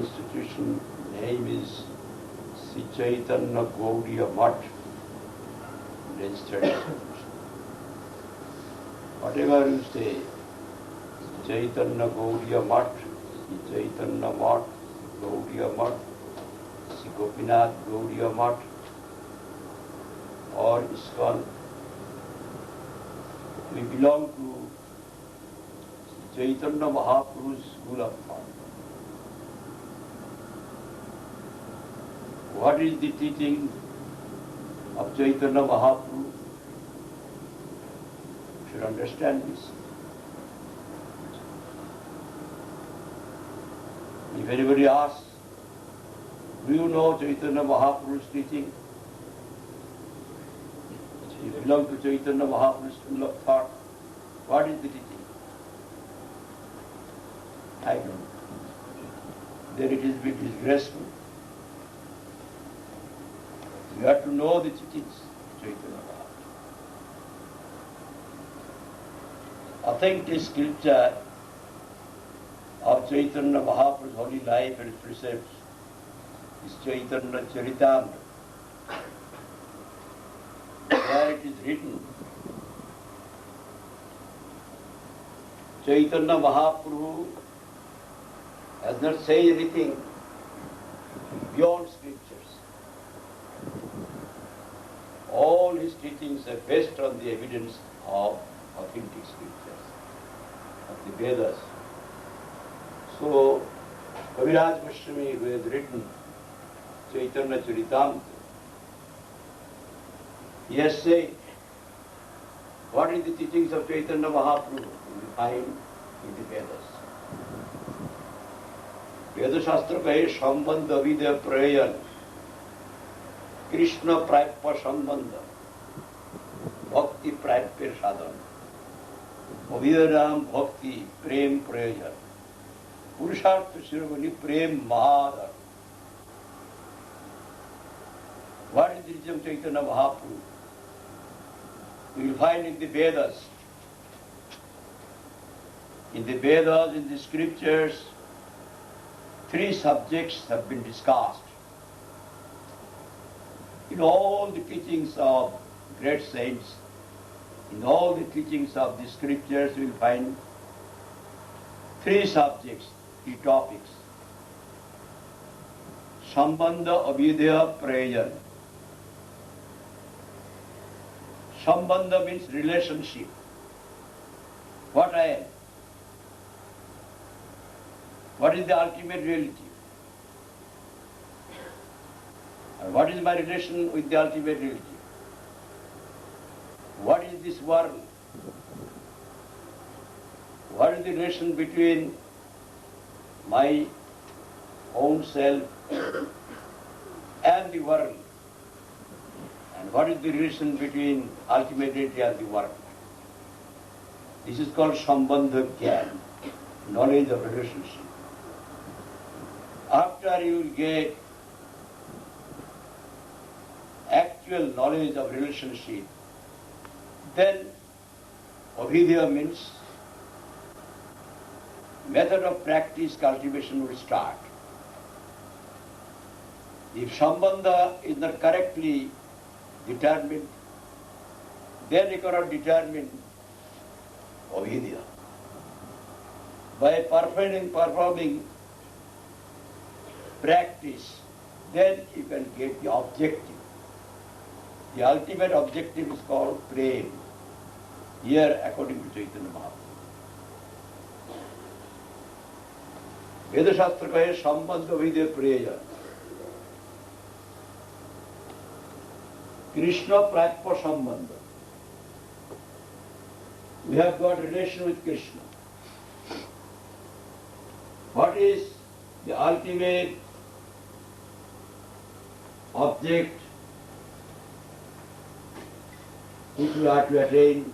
institution name is Sri Chaitanya Gaudiya Math registered institution. Whatever you say, Chaitanya Gaudiya Math, Sri Chaitanya Math, Gaudiya Math, Sri Gopinath Gaudiya Math, or ISKCON, we belong to Chaitanya Mahaprabhu's school of thought. What is the teaching of Chaitanya Mahaprabhu? You should understand this. If anybody asks, do you know Chaitanya Mahaprabhu's teaching? You belong to Chaitanya Mahaprabhu's school of thought. What is the teaching? I don't know. Then it is a bit disgraceful. You have to know the teachings of Chaitanya Mahaprabhu. Authentic scripture of Chaitanya Mahaprabhu's holy life and precepts is Chaitanya Charitamrita. Where it is written, Chaitanya Mahaprabhu has not said anything beyond scriptures. All his teachings are based on the evidence of authentic scriptures, of the Vedas. So, Kaviraj Goswami, who has written Chaitanya Charitamrita, he has said, what is the teachings of Chaitanya Mahaprabhu? You will find in the Vedas. Veda Shastra kahe Sambandha Vidya Prayan, Krishna Prayapya Sambandha, Bhakti Prayapya Sadhan, Avidaram Bhakti Prem Prayan, Purushartha Shirvani Prem Mahadar. What is the teaching of Chaitanya Mahaprabhu? We will find in the Vedas. In the Vedas, in the scriptures, three subjects have been discussed. In all the teachings of great saints, in all the teachings of the scriptures, we will find three subjects, three topics. Sambandha Avidya Prayan. Sambandha means relationship. What I am? What is the ultimate reality? And what is my relation with the ultimate reality? What is this world? What is the relation between my own self and the world? And what is the relation between ultimate reality and the world? This is called Sambandha Gyan, knowledge of relationship. After you will get actual knowledge of relationship, then Avidya means method of practice cultivation will start. If Sambandha is not correctly determined, then you cannot determine Avidya. By performing practice, then you can get the objective. The ultimate objective is called Prem. Here, according to Chaitanya Mahaprabhu. Veda Shastra kahe Sambandha Vidya Preya. Krishna Prayapya Sambandha. We have got relation with Krishna. What is the ultimate object which we are to attain?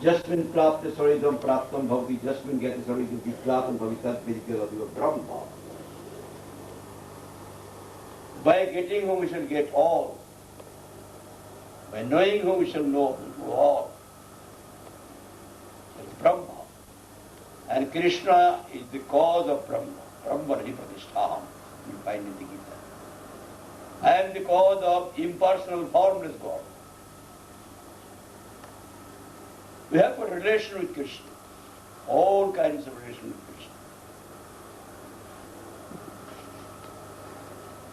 Jasmin prapta saridam praptam bhavati, jasmin gati saridam viklatam bhavitat vidikya Brahma. By getting whom we shall get all. By knowing whom we shall know all. It's Brahma. And Krishna is the cause of Brahma. Brahma Pratistham, you find in the Gita. I am the cause of impersonal, formless God. We have a relation with Krishna. All kinds of relation with Krishna.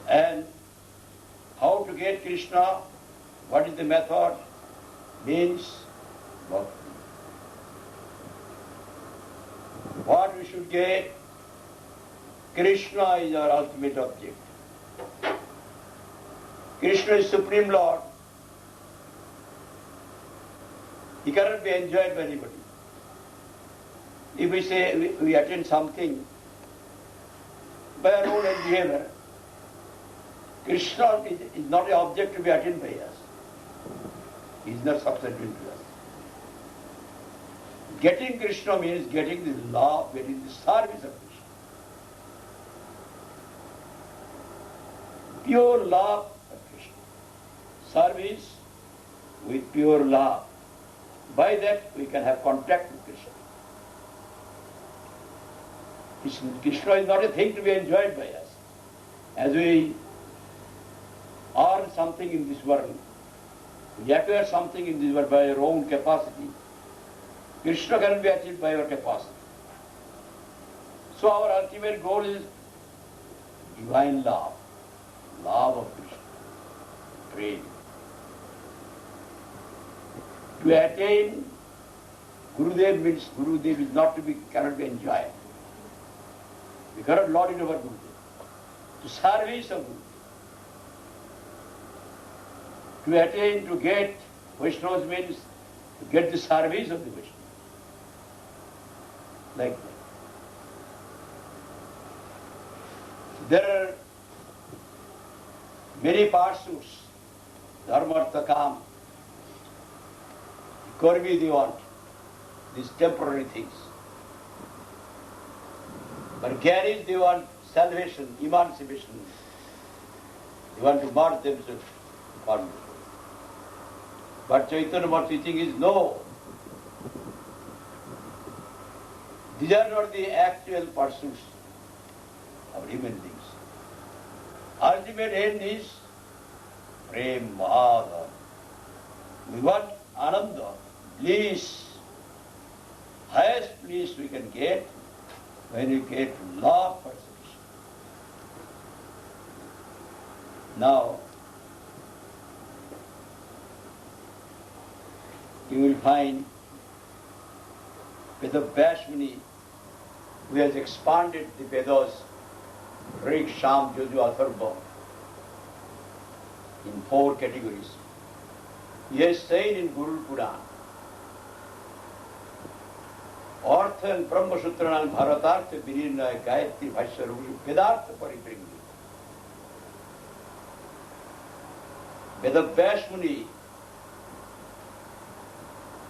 And how to get Krishna? What is the method? Means Bhakti. What we should get? Krishna is our ultimate object. Krishna is Supreme Lord. He cannot be enjoyed by anybody. If we say we attain something by our own behavior, Krishna is not an object to be attained by us. He is not substitute to us. Getting Krishna means getting the love, getting the service of Krishna. Pure love of Krishna. Service with pure love. By that we can have contact with Krishna. Krishna is not a thing to be enjoyed by us. As we earn something in this world, we acquire something in this world by our own capacity. Krishna cannot be achieved by our capacity. So our ultimate goal is divine love, love of Krishna, prema. To attain Gurudev means Gurudev is not to be, cannot be enjoyed. We cannot lord it over Gurudev. To service of Gurudev. To attain, to get Vaishnavas means to get the service of the Vaishnava. Like that. There are many pursuits, dharma, artha, kam. Karmi they want, these temporary things. But Gyanis they want salvation, emancipation. They want to merge themselves upon me. But Chaitanya Mahaprabhu teaching is no. These are not the actual pursuits of human beings. Ultimate end is Prem Mahadha. We want Ananda, bliss. Highest bliss we can get when we get love for Krishna. Now, you will find Vedabhyasmini, who has expanded the Vedas, Rig, Sham, Juju, Atharva, in 4 categories. He has said in Guru Purana, Artha and Brahma Sutra and Bharatartha, Virina, Gayatri, Bhashya, Vedartha Paripringi. Vedabhyasmini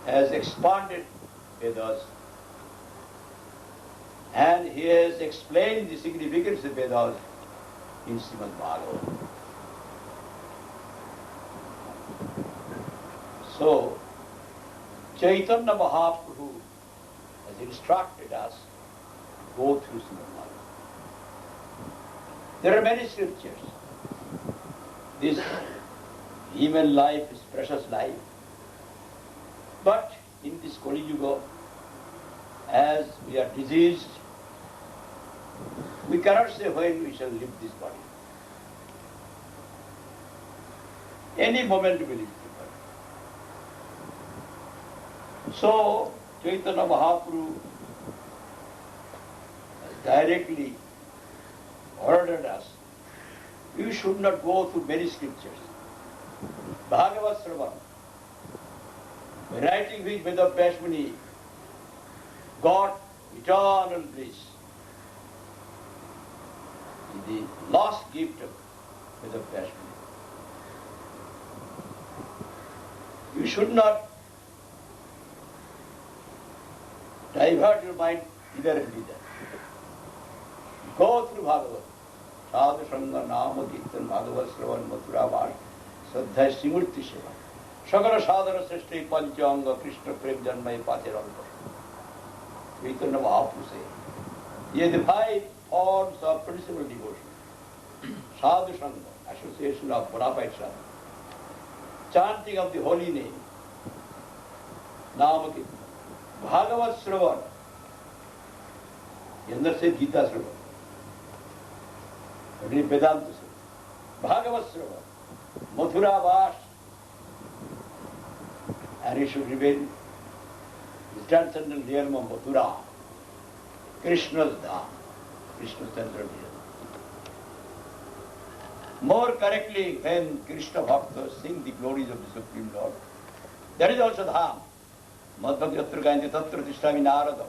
has expanded Vedas and he has explained the significance of Vedas in Srimad Bhagavatam. So, Chaitanya Mahaprabhu has instructed us to go through Srimad Bhagavatam. There are many scriptures. This human life is precious life. But in this Kali Yuga, as we are diseased, we cannot say when we shall leave this body. Any moment we will leave this body. So, Chaitanya Mahaprabhu has directly ordered us, we should not go through many scriptures. Bhagavad Sravan, writing which Vedabhyasmini got eternal bliss. The last gift of Vedabhyasmini. You should not divert your mind either and either. Go through Bhagavad. Sadhu Sangha Nama Kirtan Bhagavad Sravan Mathura Vash Sadhya Simurti Seva. Shagara Sadhana Srishti Panchanga Krishna Prem Janmai Patiranga. Chaitanya Mahaprabhu says. These are the 5 forms of principal devotion. Sadhu Sangha, association of Bonafide Sadhu. Chanting of the holy name. Namakirtan. Bhagavat Shravan. The other says Gita Shravan. But in Vedanta says Bhagavat Shravan. Mathura Vas. And he should remain the transcendental realm of Mathura. Krishna's Dham. Krishna's central realm. More correctly, when Krishna Bhaktas sing the glories of the Supreme Lord, that is also Dham. Madhbhakti Yatra Gayante Tatra Tishtami Narada.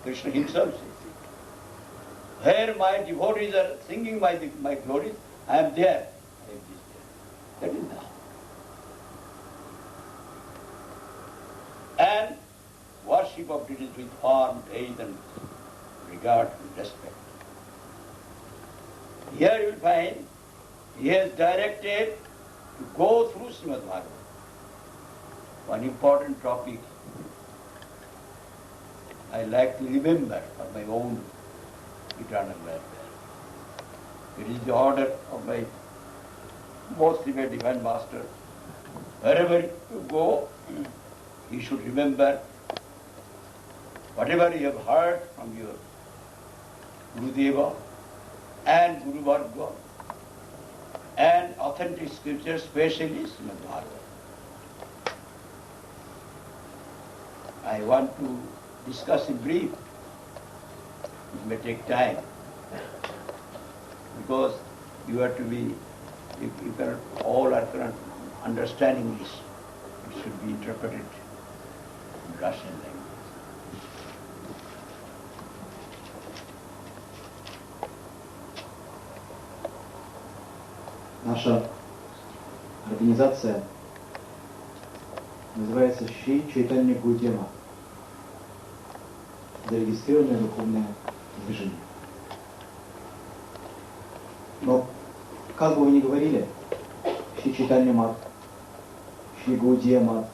Krishna himself says, where my devotees are singing my glories, I am there. I exist there. That is Dham. And worship of it is with form, faith and regard and respect. Here you will find he has directed to go through Srimad Bhagavatam. One important topic I like to remember for my own eternal welfare. It is the order of my most revered Divine Master. Wherever you go, you should remember whatever you have heard from your Gurudeva and Guru Varga and authentic scriptures, especially Srimad Bhagavatam. I want to discuss in brief. It may take time because you have to be, if you cannot, all are cannot understand English, it should be interpreted in Russian language. Наша организация называется Шри Чайтанья Гудема. Зарегистрированное духовное движение. Но, как бы вы ни говорили, Шри Чайтанья Мат, Шри Гаудия Мат,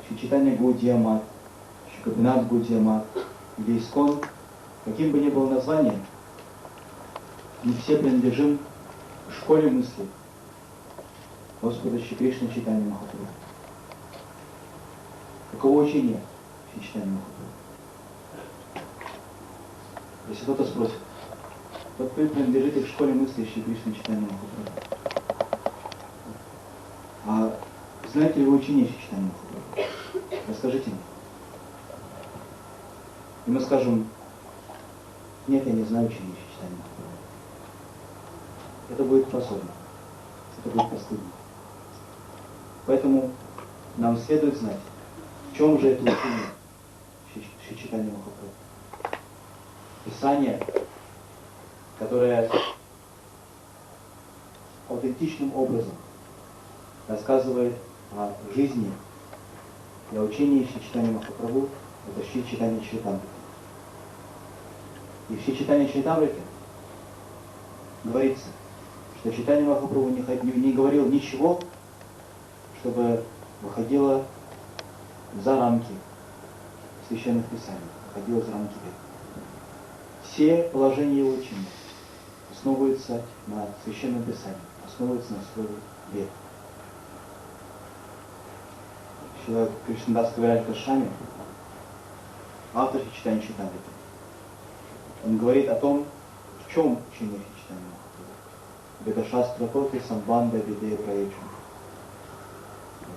Шри Чайтанья Гаудия Мат, Шри Гопинат Гаудия Мат или Искон, каким бы ни было название, мы все принадлежим к школе мысли Господа Шри Кришны Чайтанья Махапрабху. Каково учение Шри Чайтанья Махапрабху? Если кто-то спросит, вот вы принадлежите к школе мысли Шри Кришны Чайтанья Махапрабху. А знаете ли вы учение Шри Чайтанья Махапрабху? Расскажите мне. И мы скажем, нет, я не знаю учение Шри Чайтанья Махапрабху. Это будет просорно, это будет постыдно. Поэтому нам следует знать, в чем же это учение Шри Чайтанья Махапрабху. Писание, которое аутентичным образом рассказывает о жизни и о учении Шри Чайтанья Махапрабху, это Шри Чайтанья Чаритамрита. И в Шри Чайтанья Чаритамрите говорится, что Чайтанья Махапрабху не говорил ничего, чтобы выходило за рамки священных писаний, выходило за рамки века. Все положения его учения основываются на священном писании, основываются на слове века. Шрила Кришнадас Кавирaj Госвами, автор Шри Чайтанья Чаритамриты, он говорит о том, в чем учение Шри Чайтанья Махапрабху. Ведашастра Тоти Самбанда Видея Праечу.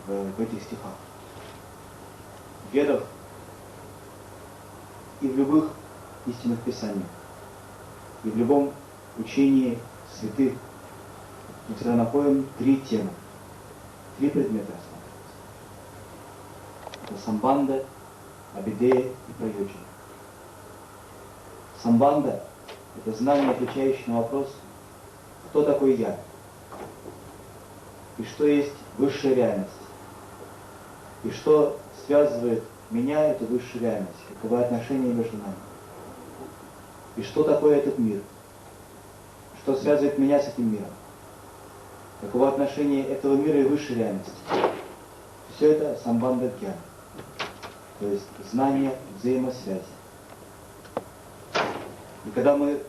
В этих стихах. В Ведах и в любых истинных писаниях, и в любом учении святых мы всегда находим 3 темы, 3 предмета рассматриваются. Это самбанда, абидея и прайоджана. Самбанда – это знание, отвечающее на вопрос, кто такой я, и что есть высшая реальность, и что связывает меня, эту высшую реальность, каковы отношения между нами. И что такое этот мир? Что связывает меня с этим миром? Каково отношение этого мира и высшей реальности? Все это самбанда гьяна. то есть знание, взаимосвязь. И когда мы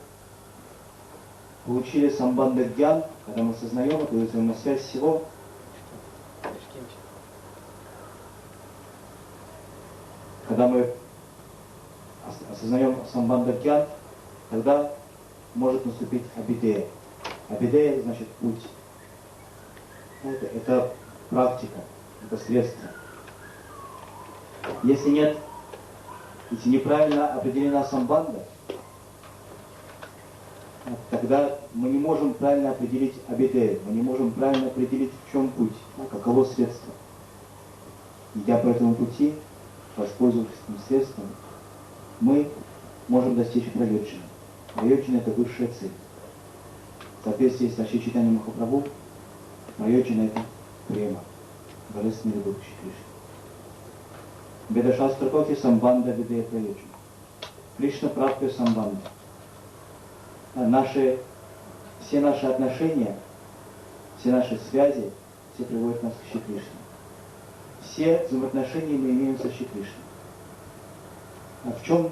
получили самбандха гьян, когда мы осознаем эту взаимосвязь всего, когда мы осознаем самбандха гьян, тогда может наступить абидея. Абидея значит путь. Это практика, это средство. Если нет, если неправильно определена самбандха, тогда мы не можем правильно определить абидею, мы не можем правильно определить, в чем путь, каково средство. Идя по этому пути, воспользовавшись этим средством, мы можем достичь прайоджана. Прайоджана — это высшая цель. В соответствии с Шри Чайтанья Махапрабху, прайоджана — это према, божественная любовь к Шри Кришне. Ведашастракоти самбанда видея прайоджана. Кришна прапья самбанда. Все наши отношения, все наши связи, все приводят нас к Шри Кришне. Все взаимоотношения мы имеем со Шри Кришной. А чему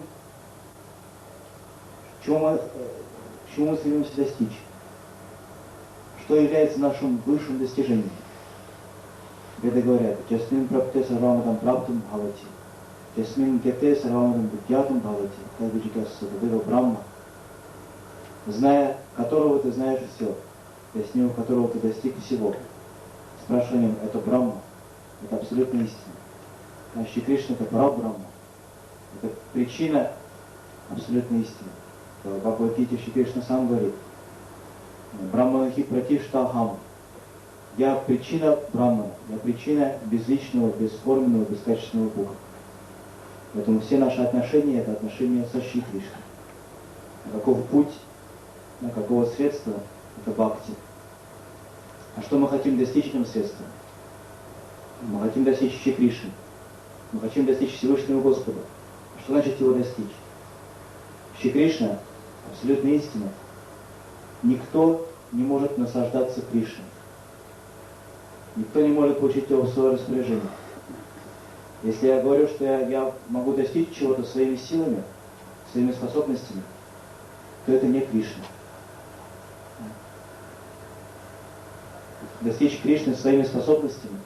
мы стремимся достичь? Что является нашим высшим достижением? Веды говорят, «Джасмин прапте сарвамадам праптам бхавати, джасмин гете сарвамадам будьятам бхавати, тайвиджикасса тадева брахма». Зная которого ты знаешь все, яснив которого ты достиг всего. Спрашиванием это Брахма, это абсолютная истина. А Шри Кришна это Парабрахма, это причина абсолютной истины. В Бхагавад-гите Шри Кришна сам говорит, Брахманахи пратиштахам. Я причина Брахмана, я причина безличного, бесформенного, бескачественного Бога. Поэтому все наши отношения это отношения со Шри Кришной. Каков путь, какого средства, это бхакти. А что мы хотим достичь этим средством? Мы хотим достичь Шри Кришны. Мы хотим достичь Всевышнего Господа. А что значит его достичь? Шри Кришна, абсолютная истина. Никто не может наслаждаться Кришной. Никто не может получить его в свое распоряжение. Если я говорю, что я могу достичь чего-то своими силами, своими способностями, то это не Кришна. Достичь Кришны своими способностями,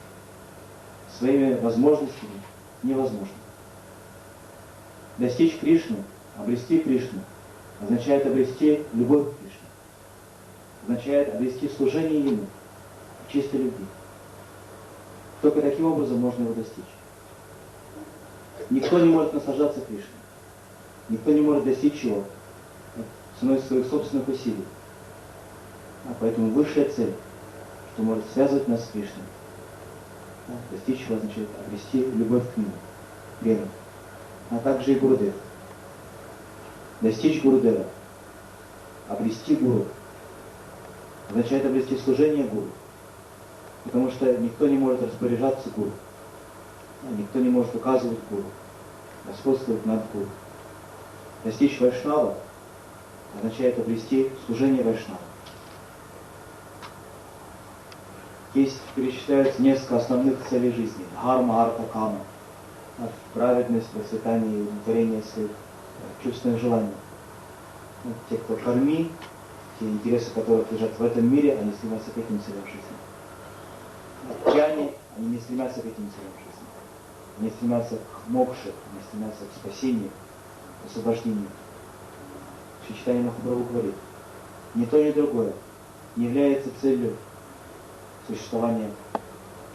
своими возможностями невозможно. Достичь Кришны, обрести Кришну, означает обрести любовь к Кришне. Означает обрести служение Ему в чистой любви. Только таким образом можно его достичь. Никто не может наслаждаться Кришной. Никто не может достичь его ценой своих собственных усилий. А поэтому высшая цель, что может связывать нас с Кришной. Достичь его означает обрести любовь к Нему, веру. А также и Гурудева. Достичь Гурудева, обрести Гуру, означает обрести служение Гуру. Потому что никто не может распоряжаться Гуру. Никто не может указывать Гуру, господствовать над Гуру. Достичь Вайшнава означает обрести служение Вайшнава. Здесь перечисляются несколько основных целей жизни. Дхарма, арта, кама. Праведность, процветание и удовлетворение своих чувственных желаний. Те, кто карми, те интересы, которых лежат в этом мире, они стремятся к этим целям жизни. Джняни, они не стремятся к этим целям жизни. Они стремятся к мокше, они стремятся к спасению, к освобождению. Шри Чайтанья Махапрабху говорит, ни то, ни другое не является целью существования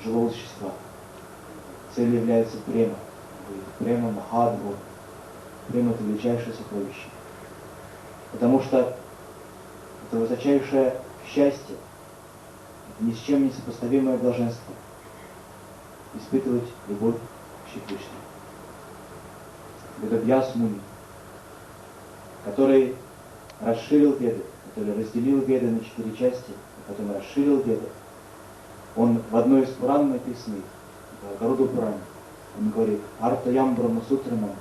живого существа. Целью является према. Према Махадху. Према — это величайшее сокровище. Потому что это высочайшее счастье, ни с чем не сопоставимое блаженство. Испытывать любовь к Шри Кришне. Ведабьяс Муни, который расширил Веды, который разделил Веды на 4 части, который расширил Веды, он в одной из Пуран написанных, в Гаруда Пуране, он говорит, Артаям Брамасутранам,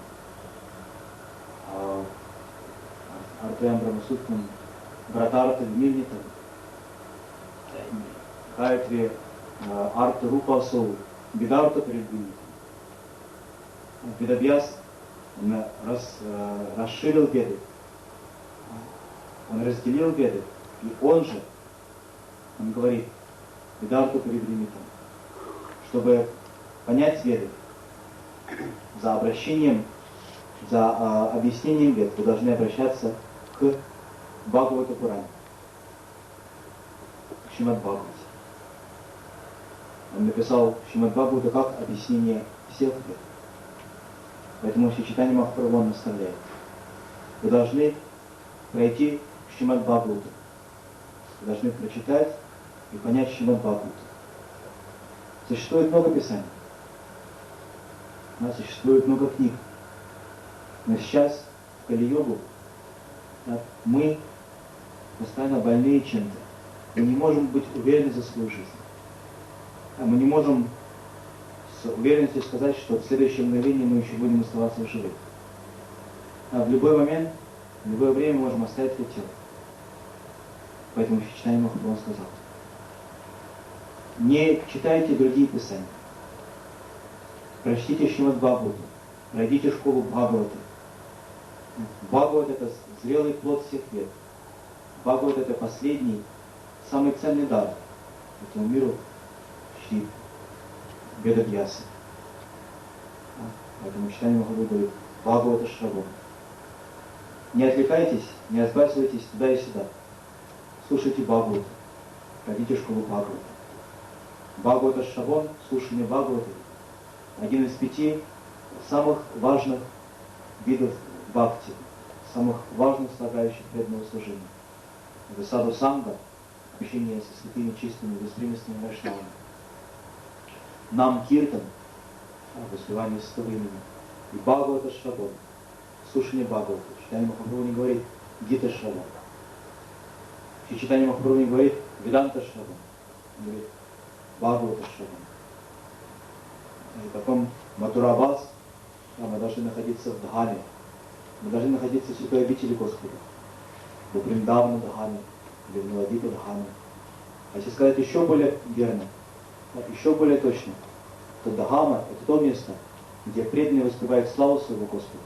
Артаям Брамасутранам, Братарта Вмильнитам, Гайатри Арта Рупасову, Бедарта Придвинитам. Ведабьяс, он расширил Веды, он разделил Веды, и он же, он говорит, Ведарту Парибримитам, чтобы понять Веды, за обращением, за объяснением Вед, вы должны обращаться к Бхагавата Пуране, к Шримад Бхагавате. Он написал Шримад Бхагавата как объяснение всех Вед. Поэтому Шри Чайтанья Махапрабху наставляет. Вы должны пройти Шримад Бхагавату. Вы должны прочитать и понять Шримад Бхагавату. Существует много писаний. У нас существует много книг. Но сейчас, в Кали-йогу, мы постоянно больные чем-то. Мы не можем быть уверены за свою жизнь. Мы не можем с уверенностью сказать, что в следующее мгновение мы еще будем оставаться в живых. В любой момент, в любое время мы можем оставить это тело. Поэтому Шри Чайтанья Махапрабху сказал: не читайте другие писания. Прочтите Шримад Бхагавату, пройдите школу Бхагавата. Бхагават — это зрелый плод всех вед. Бхагават — это последний, самый ценный дар этому миру Шри Ведабьяса. Поэтому Чайтанья Махапрабху говорит: Бхагавата Шравана. Не отвлекайтесь, не разбрасывайтесь туда и сюда. Слушайте Бхагавату, пройдите школу Бхагавата. Бхагавата Шраван, слушание Бхагавата, один из 5 самых важных видов бхакти, самых важных составляющих преданного служения. Это саду санга, общение со святыми, чистыми, беспримесными вайшнавами. Нам киртан, воспевание святого имени. И Бхагавата Шраван, слушание Бхагавата. Чайтанья Махапрабху не говорит Гита Шраван. Чайтанья Махапрабху не говорит Веданта Шраван. Он говорит Бхагавата Шраван. И потом Матуравас, мы должны находиться в Дхаме. Мы должны находиться в святой обители Господа. В Вриндавана Дхаме, или в Навадипа Дхаме. А если сказать еще более верно, еще более точно, то Дхама — это то место, где преданные воспевают славу своего Господа.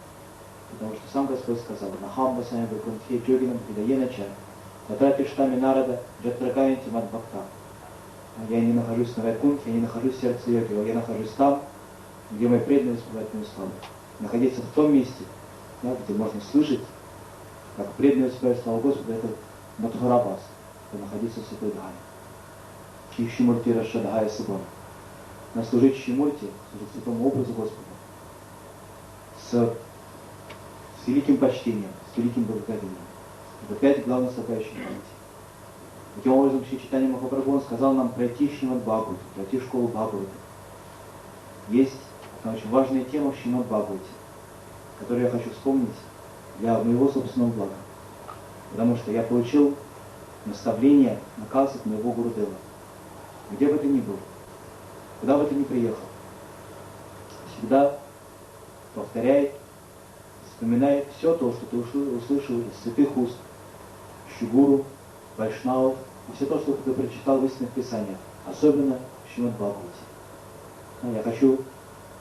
Потому что сам Господь сказал: Нахам Басами Вайкунтхе Джогинам Хидаенача, Татрапиштами Нарада, Джатракаянти Мад Бхакта. Я не нахожусь на Вайкунтхе, я не нахожусь в сердце йоги, я нахожусь там, где мои преданные воспевают мою славу. Находиться в том месте, где можно слышать, как преданные воспевают славу Господа, это Матхурабас, это находиться в святой Дхаме. Чишимурти Рашадхая Сабон. На служить Шимурти, служить святому образу Господа, с великим почтением, с великим благоговением. Это 5 главных составляющих памяти. Таким образом, Шри Чайтанья Махапрабху сказал нам пройти Шримад Бхагавату, пройти школу Бхагавата. Есть одна очень важная тема в Шримад Бхагавате, которую я хочу вспомнить для моего собственного блага. Потому что я получил наставление, наказ от моего Гурудева. Где бы ты ни был, куда бы ты ни приехал, всегда повторяй, вспоминай все то, что ты услышал из святых уст, Шигуру, Вайшнавов, и все то, что ты прочитал в истинных писаниях, особенно в Шримад Бхагавате. Я хочу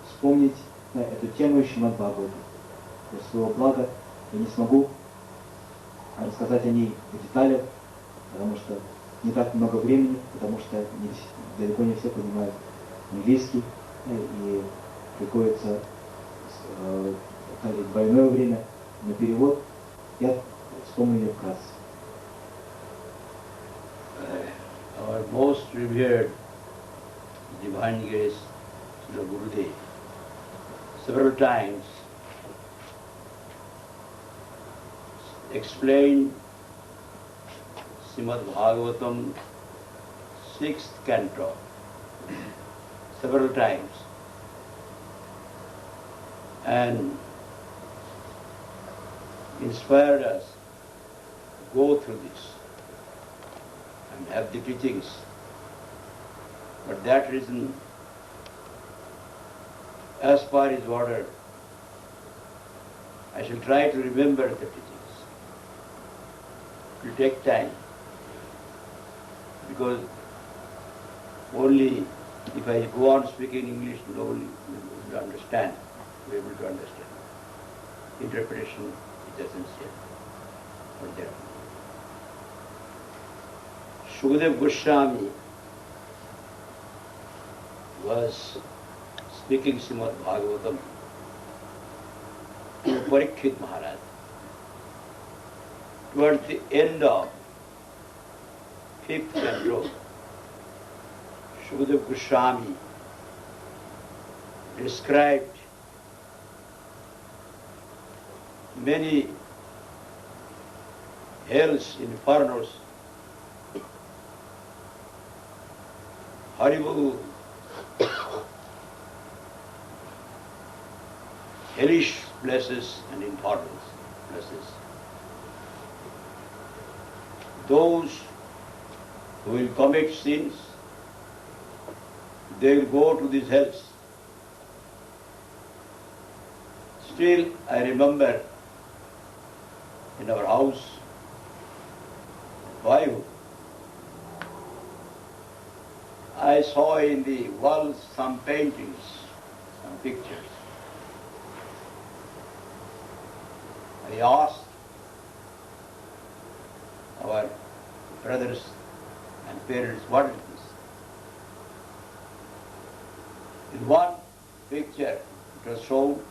вспомнить эту тему из Шримад Бхагавата. Для своего блага я не смогу рассказать о ней в деталях, потому что не так много времени, потому что далеко не все понимают английский, и приходится тратить двойное время на перевод. Я вспомню ее вкратце. Our most revered divine grace, Srila Gurudev, several times explained Srimad Bhagavatam 6th canto, several times, and inspired us to go through this and have the teachings. For that reason, as per his order, I shall try to remember the teachings. It will take time, because only if I go on speaking English, nobody will understand. to be able to understand. Interpretation is essential for that. Shukadeva Goswami was speaking Srimad Bhagavatam to Parikshit Maharaj. Towards the end of 5th canto, Shukadeva Goswami described many hells, infernos, horrible, hellish places and infernal places. Those who will commit sins, they will go to these hells. Still, I remember in our house, boyhood, I saw in the walls some paintings, some pictures. I asked our brothers and parents, what is this? In one picture, it was shown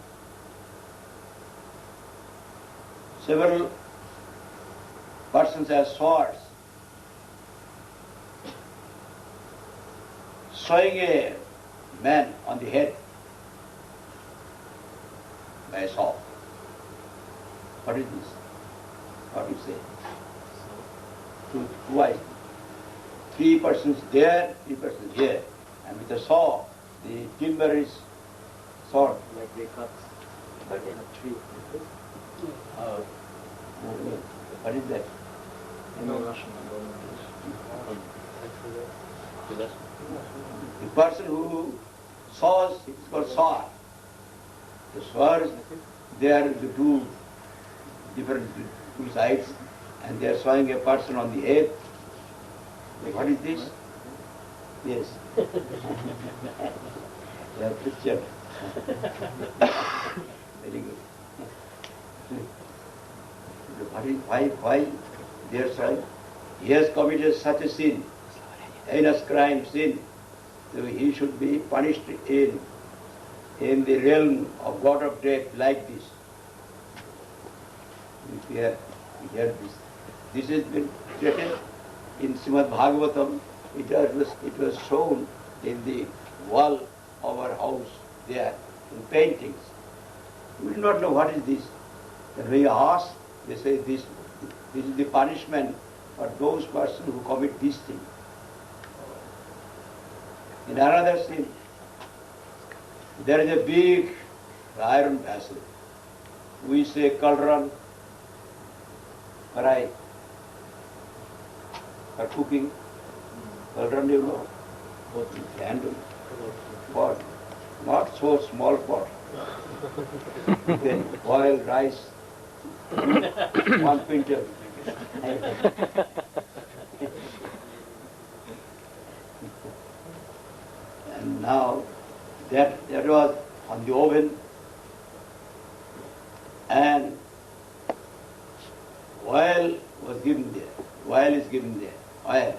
several persons as swords, sawing a man on the head by a saw. What is this? What do you say? Why? 3 persons there, 3 persons here, and with a saw, the timber is sawed. Like they cut in a tree. What is that? No Russian, The person who saws, it's called saw. The swords, they are the two different two sides, and they are sawing a person on the head. Like, what is this? Yes. They have picture. Very good. Why they are sawing? He has committed such a sin, heinous crime, sin, so he should be punished in the realm of God of death like this. We hear this. This has been written in Srimad Bhagavatam. It was shown in the wall of our house there, in paintings. We do not know what is this. When we ask, they say this is the punishment for those persons who commit this thing. In another sin, there is a big iron vessel. We say cauldron, fry, for cooking. Cauldron, you know, handle, pot, not so small pot. Then boil rice, 1 quintal. And now that was on the oven, and oil was given there. Oil is given there. Oil.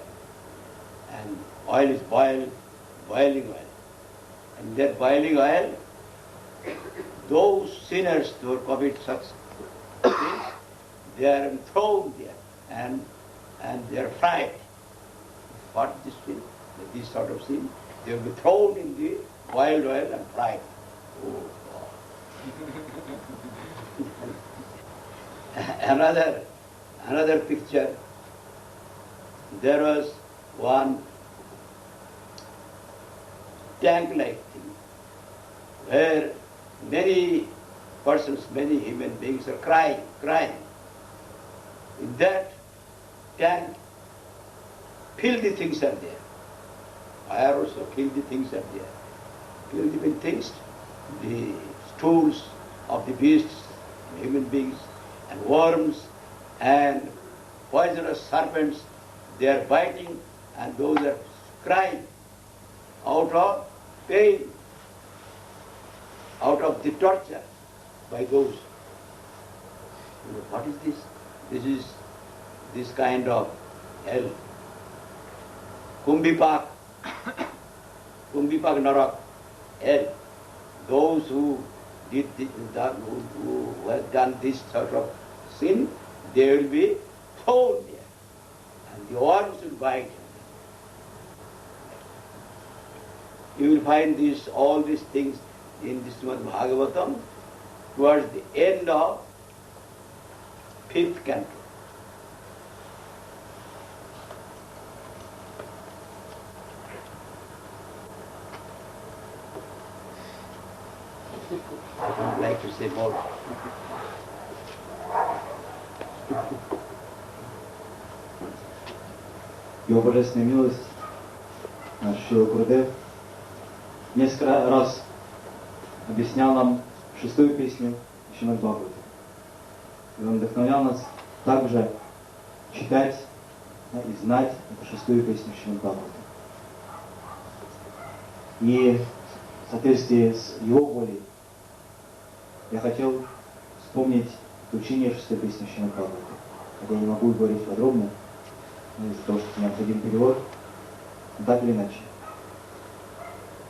And oil is boiling oil. And that boiling oil, those sinners who commit such things, they are thrown there and they are fried. What is this sin? This sort of sin? They will be thrown in the boiled oil and fried. Oh, God. Another picture, there was one tank-like thing where many persons, many human beings are crying. In that tank, filthy things are there. Fire also, filthy things are there. Filthy things, the stools of the beasts, human beings, and worms, and poisonous serpents, they are biting, and those are crying out of pain. out of the torture by those. What is this? This is this kind of hell. Kumbipak Narak, hell. Those who did who have done this sort of sin, they will be thrown there, and the worms will bite them. You will find all these things in this Srimad Bhagavatam towards the end of 5th canto. I would like to say more. Его Божественная милость, наш Шрила Гурудев, несколько раз объяснял нам 6-ю песню Шримад Бхагавата. И он вдохновлял нас также читать и знать эту 6-ю песню Шримад Бхагавата. И в соответствии с его волей я хотел вспомнить учение 6-й песни Шримад Бхагавата. Хотя я не могу говорить подробно, из-за того, что необходим перевод, но так или иначе.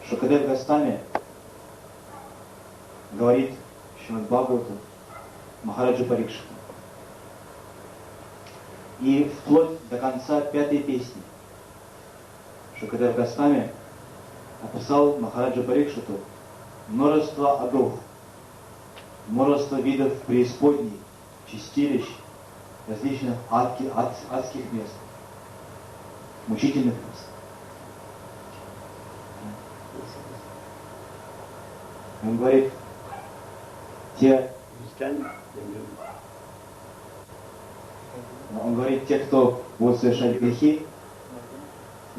Что когда Госвами говорит Шримад Бхагавату Махараджа Парикшиту, и вплоть до конца 5-й песни, что когда Госвами описал Махараджа Парикшиту множество адов, множество видов преисподней, чистилищ, различных адских мест, мучительных мест. Он говорит, те, кто будут совершать грехи,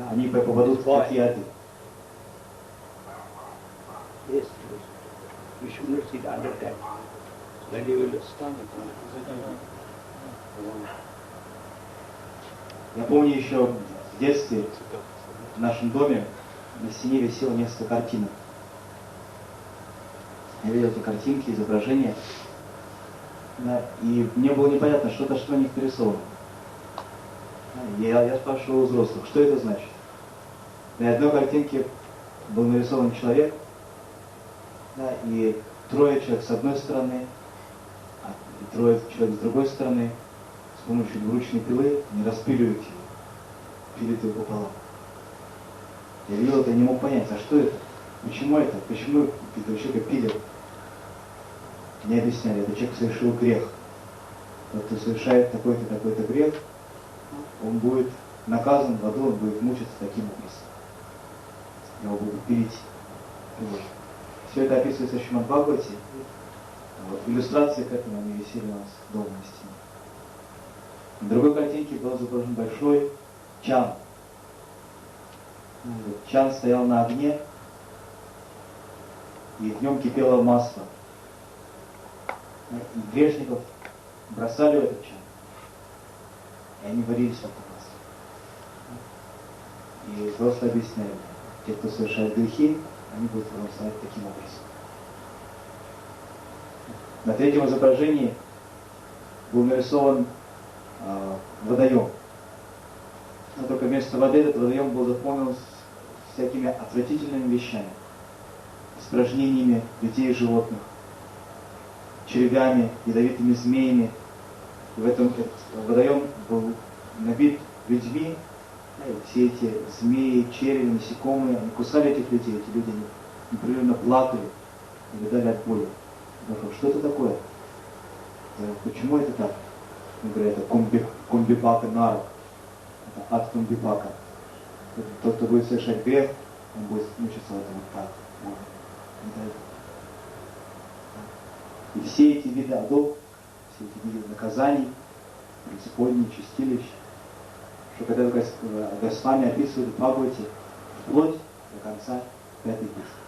они попадут в такие ады. Yes, we should not sit under that. When you will stand Я помню еще в детстве в нашем доме на стене висело несколько картинок. Я видел эти картинки, изображения, да, и мне было непонятно, что на них нарисовано. Я спрашивал у взрослых, что это значит. На одной картинке был нарисован человек, да, и 3 человек с одной стороны, и 3 человек с другой стороны, с помощью двуручной пилы не распиливают его, пилят его пополам. Я видел это и не мог понять, а что это? Почему этого человека пилят? Мне объясняли, этот человек совершил грех. Тот, кто совершает такой-то, такой-то грех, он будет наказан в аду, он будет мучиться таким образом. Его будут пилить. Все это описывается в Шримад Бхагавате. Иллюстрации к этому они висели у нас дома на стене. На другой картинке был изображен большой чан. Чан стоял на огне, и в нем кипело масло. И грешников бросали в этот чан, и они варились в этом масле. И просто объясняли, те, кто совершает грехи, они будут бросать таким образом. На 3-м изображении был нарисован водоем. Но только вместо воды этот водоем был заполнен всякими отвратительными вещами, испражнениями людей и животных, червями, ядовитыми змеями. И в этом водоем был набит людьми, и все эти змеи, черви, насекомые, они кусали этих людей, эти люди непрерывно плакали и рыдали от боли. Что это такое? Почему это так? Он говорит, это кумбипака нарак, это ад кумбипака. Тот, кто будет совершать грех, он будет мучиться в этом вот так. И все эти виды адов, все эти виды наказаний, преисподней, чистилищ, что когда Госвами описывает в Бхагавате вплоть до конца 5-й песни.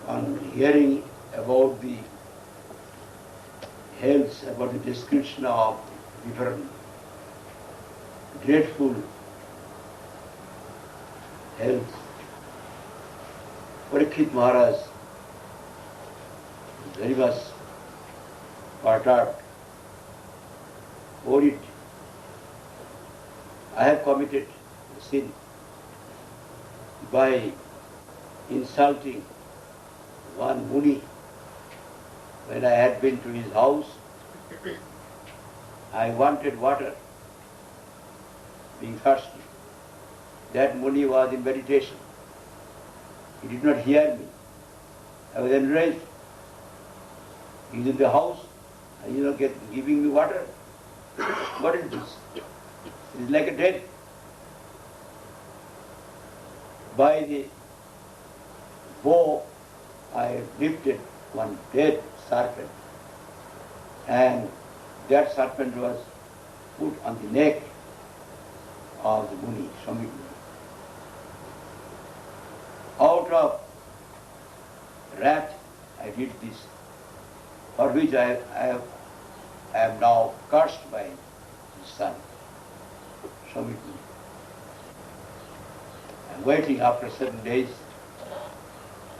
On hearing about the hells, about the description of different dreadful hells, Parikshit Maharaj very much perturbed. Worried. I have committed sin by insulting one Muni. When I had been to his house, I wanted water, being thirsty. That Muni was in meditation. He did not hear me. I was enraged. He is in the house, and giving me water. What is this? It is like a death. By the bow, I lifted one dead serpent, and that serpent was put on the neck of the Muni, Swami. Out of wrath, I did this, for which I am now cursed by his son, Swami. I am waiting after 7 days.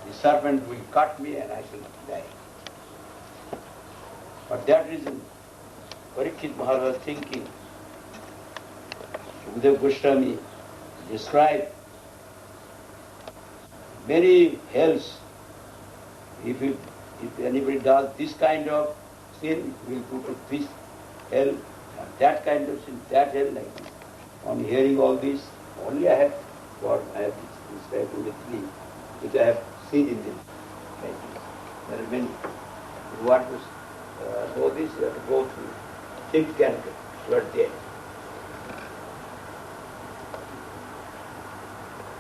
The serpent will cut me and I shall die. For that reason, Parikshit Maharaj was thinking. Shukadeva Goswami described many hells. If anybody does this kind of sin, he will put to this hell, and that kind of sin, that hell, like this. On hearing all this, only I have described only three, which I have seen in them. Like this. There are many. If you want to know this, you have to go through thick cancer. You are there.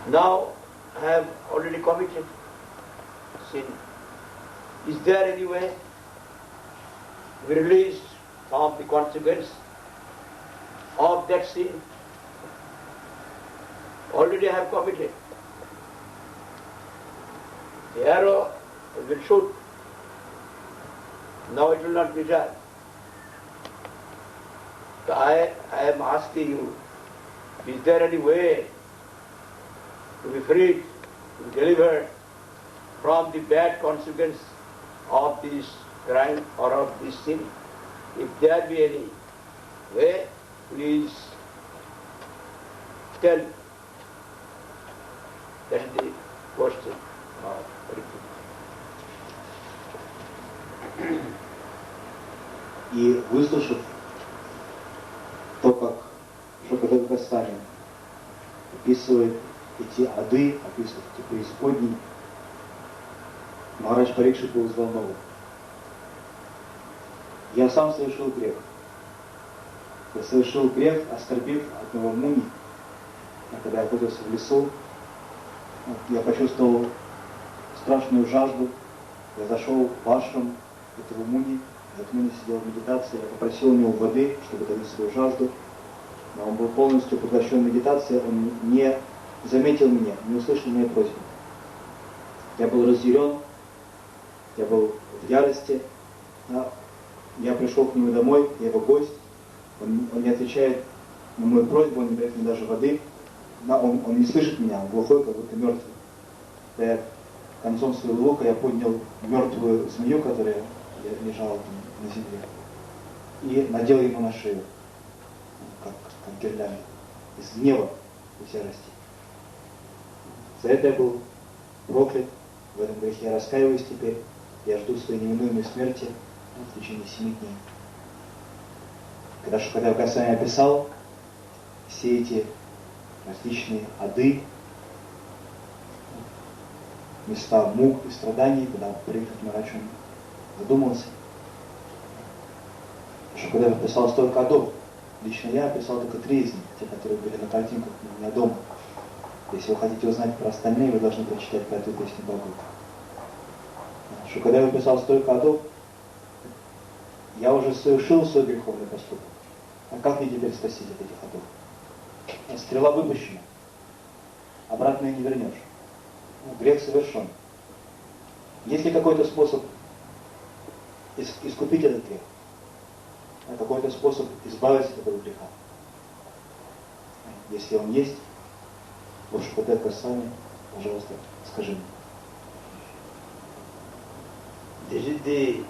Now I have already committed sin. Is there any way to be released from the consequence of that sin? Already I have committed. The arrow has been shot. Now it will not return. So I am asking you, is there any way to be freed, to be delivered from the bad consequence of this crime or of this sin? If there be any way, please tell. That is the question of И выслушав то, как Шрила Госвами описывает эти ады, описывает эти преисподние, Махарадж Парикшит был взволнован. Я сам совершил грех. Я совершил грех, оскорбив одного Муни. А когда я охотился в лесу, я почувствовал страшную жажду. Я зашел в ашрам этого Муни. Этот Муни сидел в медитации. Я попросил у него воды, чтобы утолить свою жажду. Но он был полностью поглощен медитацией. Он не заметил меня, не услышал моей просьбы. Я был разъярен. Я был в ярости. Я пришел к нему домой, я его гость. Он не отвечает на мою просьбу, он не дает мне даже воды. Он не слышит меня, он глухой, как будто мертвый. Я концом своего лука я поднял мертвую змею, которая лежала на земле, и надел ему на шею, как гирлянду, из гнева, из ярости. За это я был проклят, в этом грехе я раскаиваюсь теперь, я жду своей неминуемой смерти в течение 7 дней. Когда Шрила Госвами описал все эти различные ады, места мук и страданий, когда Парикшит Махарадж задумался. Шрила описал столько адов. Лично я описал только 3 из них, те, которые были на картинках у меня дома. Если вы хотите узнать про остальные, вы должны прочитать 5-ю песню Бхагавата. Когда я описал столько адов, я уже совершил свой греховный поступок. А как мне теперь спастись от этих адов? Стрела выпущена. Обратно ее не вернешь. Грех совершен. Есть ли какой-то способ искупить этот грех? Какой-то способ избавиться от этого греха? Если он есть, Шрила Госвами, пожалуйста, скажи мне. This is the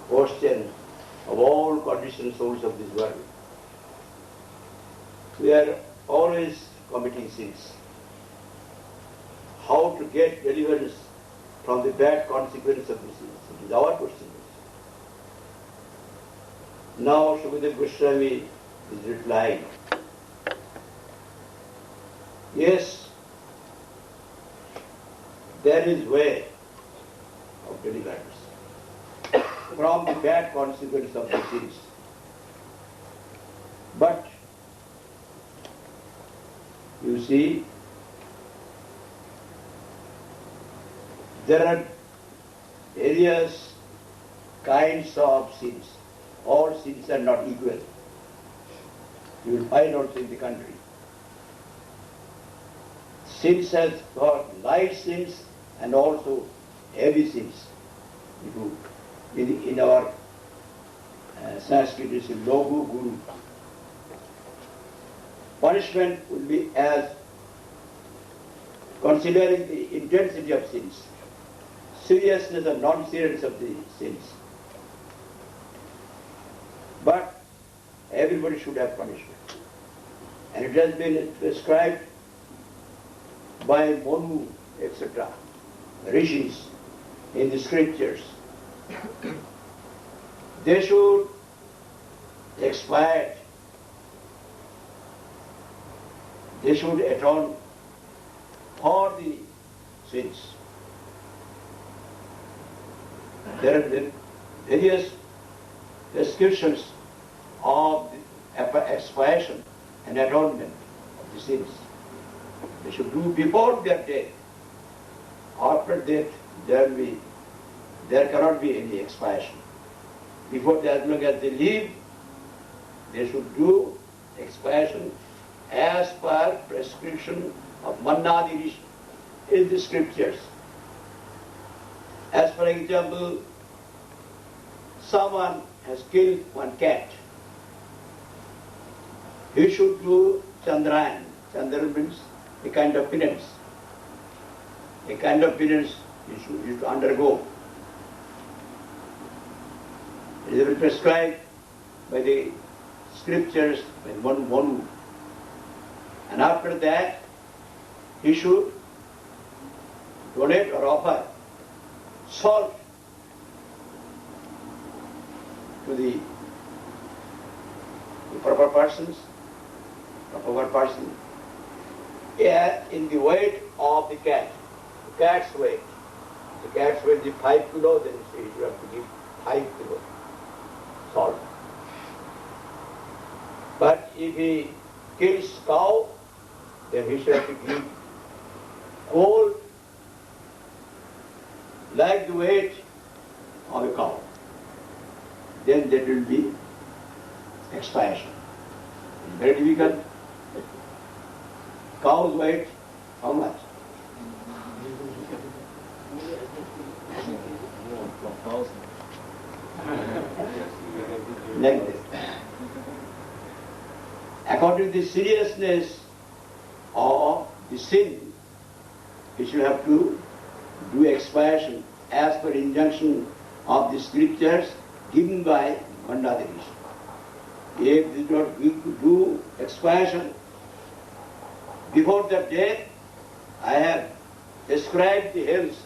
question of all conditioned souls of this world. We are always committing sins. How to get deliverance from the bad consequence of the sins? It is our question. Now Shukadeva Goswami is replying. Yes, there is way of deliverance from the bad consequence of the sins. But you see, there are various kinds of sins. All sins are not equal. You will find also in the country. Sins has got light sins and also heavy sins. In our Sanskrit it is Logu Guru. Punishment will be as considering the intensity of sins, seriousness or non-seriousness of the sins. But everybody should have punishment. And it has been prescribed by Monu, etc., rishis in the scriptures. They should expiate. They should atone for the sins. There are various prescriptions of the expiation and atonement of the sins. They should do before their death. After death, there cannot be any expiation. Before that, as long as they live, they should do expiation as per prescription of Mannadi Rishi in the scriptures. As for example, someone has killed one cat. He should do Chandrayan. Chandran means a kind of penance. A kind of penance he should undergo. It is prescribed by the scriptures, by Manu. And after that, he should donate or offer salt to the proper persons, in the weight of the cat. The cat's weight. The cat's weight is 5 kilos, then he should have to give 5 kilos salt. But if he kills cow, then he should have to give gold like the weight of a cow. Then there will be expiation. It's very difficult. Cow's weight, how much? Like this. According to the seriousness of the sin, we should have to do expiation as per injunction of the scriptures given by Mandadi Rishi. If they do not do expiation before their death, I have described the hells.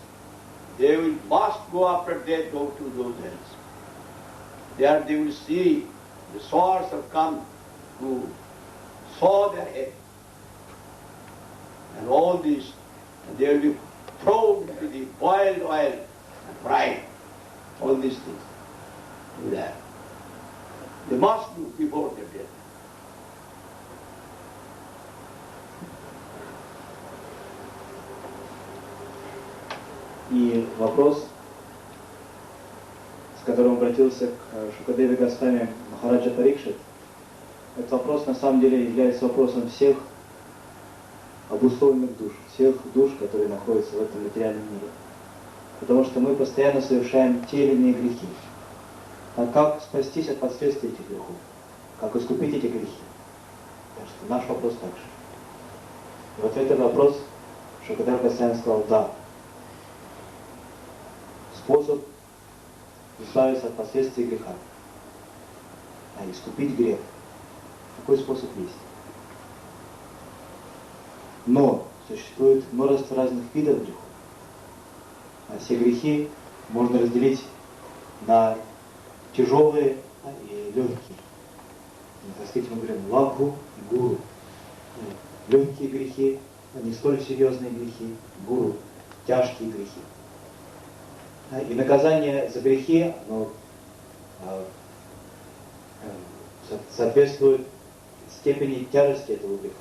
They must go after death, go to those hells. There they will see the swords have come to saw their head. And all these, and they will be thrown into the boiled oil and fried. All these things. Do that. They must do before their death. И вопрос, с которым обратился к Шукадеве Госвами Махараджа Парикшит, этот вопрос на самом деле является вопросом всех обусловленных душ, всех душ, которые находятся в этом материальном мире. Потому что мы постоянно совершаем те или иные грехи. А как спастись от последствий этих грехов? Как искупить эти грехи? Так что наш вопрос также. И вот этот вопрос Шукадев Госвами сказал: да. Способ избавиться от последствий греха. А искупить грех. Такой способ есть. Но существует множество разных видов грехов. А все грехи можно разделить на тяжелые и легкие. Так сказать, мы говорим лабху и гуру. Легкие грехи, не столь серьезные грехи, гуру, тяжкие грехи. И наказание за грехи, оно соответствует степени тяжести этого греха,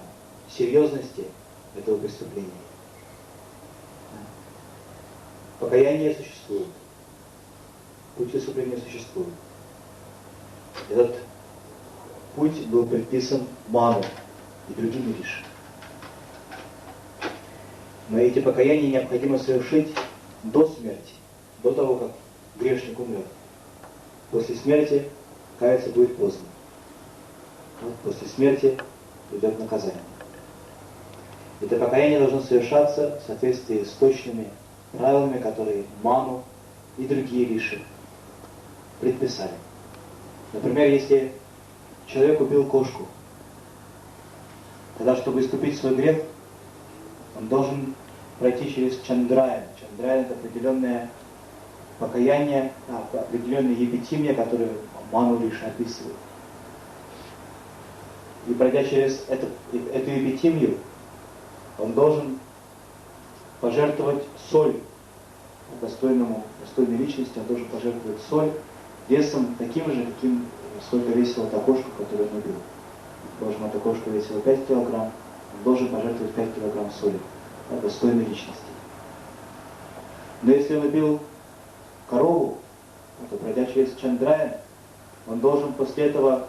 серьезности этого преступления. Покаяние существует, путь искупления существует. Этот путь был предписан Ману и другими риши. Но эти покаяния необходимо совершить до смерти, до того, как грешник умрет. После смерти каяться будет поздно. Вот после смерти придет наказание. Это покаяние должно совершаться в соответствии с точными правилами, которые Ману и другие риши предписали. Например, если человек убил кошку, тогда, чтобы искупить свой грех, он должен пройти через Чандраян. Чандраян — это определенное покаяние, определенное епитимия, которое Ману риши описывает. И пройдя через эту епитимию, он должен пожертвовать соль достойной личности, он должен пожертвовать соль весом таким же, сколько весила та кошка, которую он убил. Должен, эта кошка весила 5 килограмм, он должен пожертвовать 5 килограмм соли достойной личности. Но если он убил корову, то, пройдя через Чандраян, он должен после этого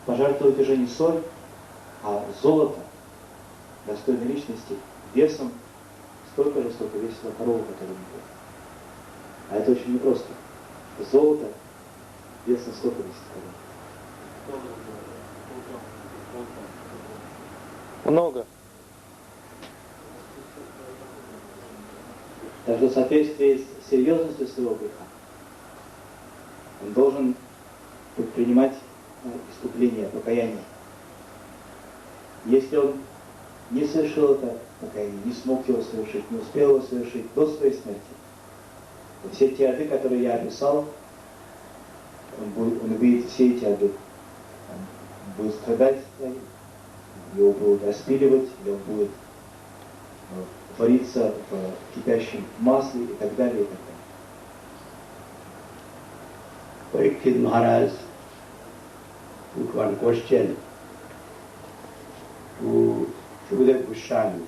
пожертвовать уже не соль, а золото достойной личности весом столько же, сколько весила корова, которую он убил. А это очень непросто. Золото весом сколько весит корова? Много. Так что в соответствии с серьезностью своего греха он должен предпринимать искупление, покаяние. Если он не совершил это покаяние, не смог его совершить, не успел его совершить до своей смерти, то все те ады, которые я описал, он увидит все эти ады. Он будет страдать, его будут распиливать, или он будет вариться в кипящем масле и так далее, и так далее. Parikshit Maharaj put one question to Shukadeva Goswami.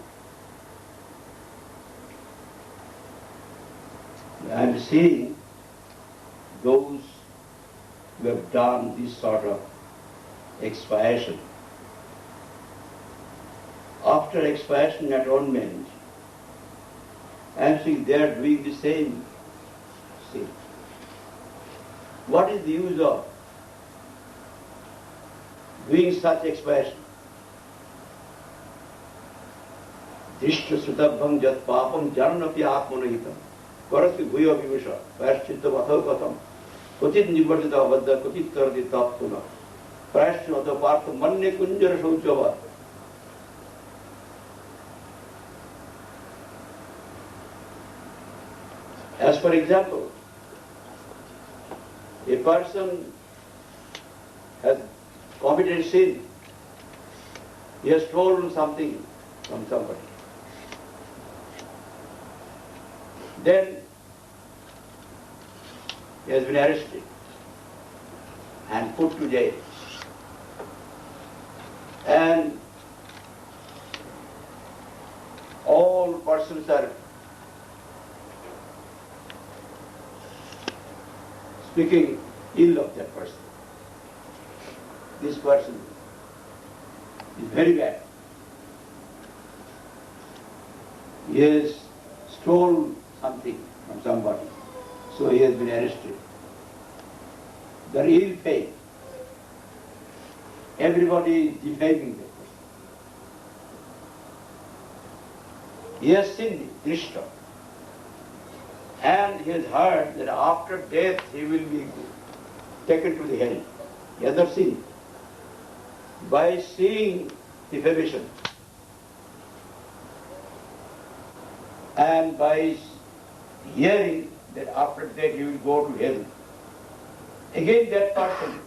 I am seeing those who have done this sort of expiation. After expiation atonement, I am seeing they are doing the same thing. What is the use of doing such expiation? Drishta sutabham jat papam jarnapi atmanahitam karati bhuya vivisha prashchitta vatha katham katit nibardita avadda katit karati taptuna prashchitta partha manne kunjara shauchava. As for example, a person has committed sin. He has stolen something from somebody. Then he has been arrested and put to jail. And all persons are speaking ill of that person. This person is very bad. He has stolen something from somebody, so he has been arrested. The ill fame. Everybody is defaming that person. He has sinned, Drishta. And he has heard that after death he will be taken to the hell. He has not seen. By seeing defamation and by hearing that after death he will go to hell, again that person,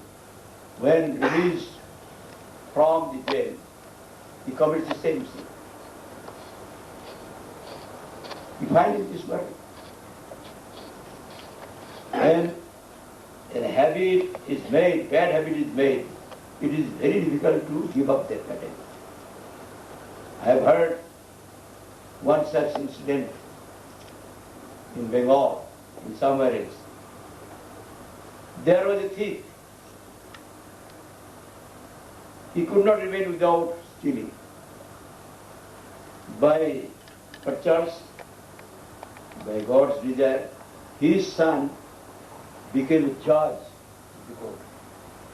when released from the jail, he commits the same sin. You find in this world. When a habit is made, bad habit is made, it is very difficult to give up that habit. I have heard one such incident in Bengal, in somewhere else. There was a thief. He could not remain without stealing. By perchance, by God's desire, his son became a judge of the court.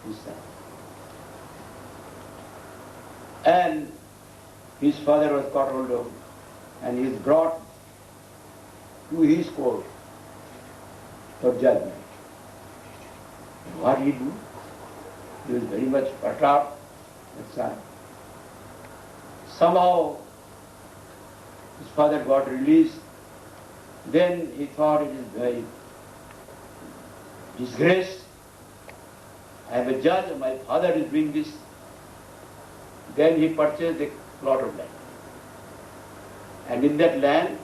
His son. And his father was caught hold of, and he is brought to his court for judgment. And what he do? He was very much perturbed, that son. Somehow his father got released. Then he thought it is very disgrace. I am a judge, my father is doing this. Then he purchased a plot of land. And in that land,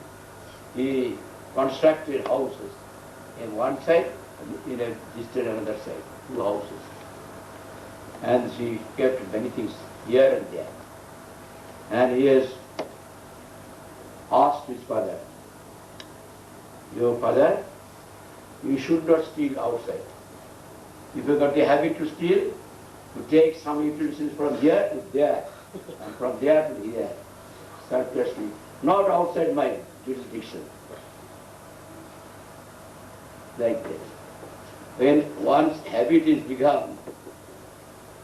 he constructed houses. In one side, in a distant another side, 2 houses. And he kept many things here and there. And he has asked his father, your father, you should not steal outside. If you got the habit to steal, you take some utensils from here to there, and from there to here, surplusly, not outside my jurisdiction. Like this. When one's habit is become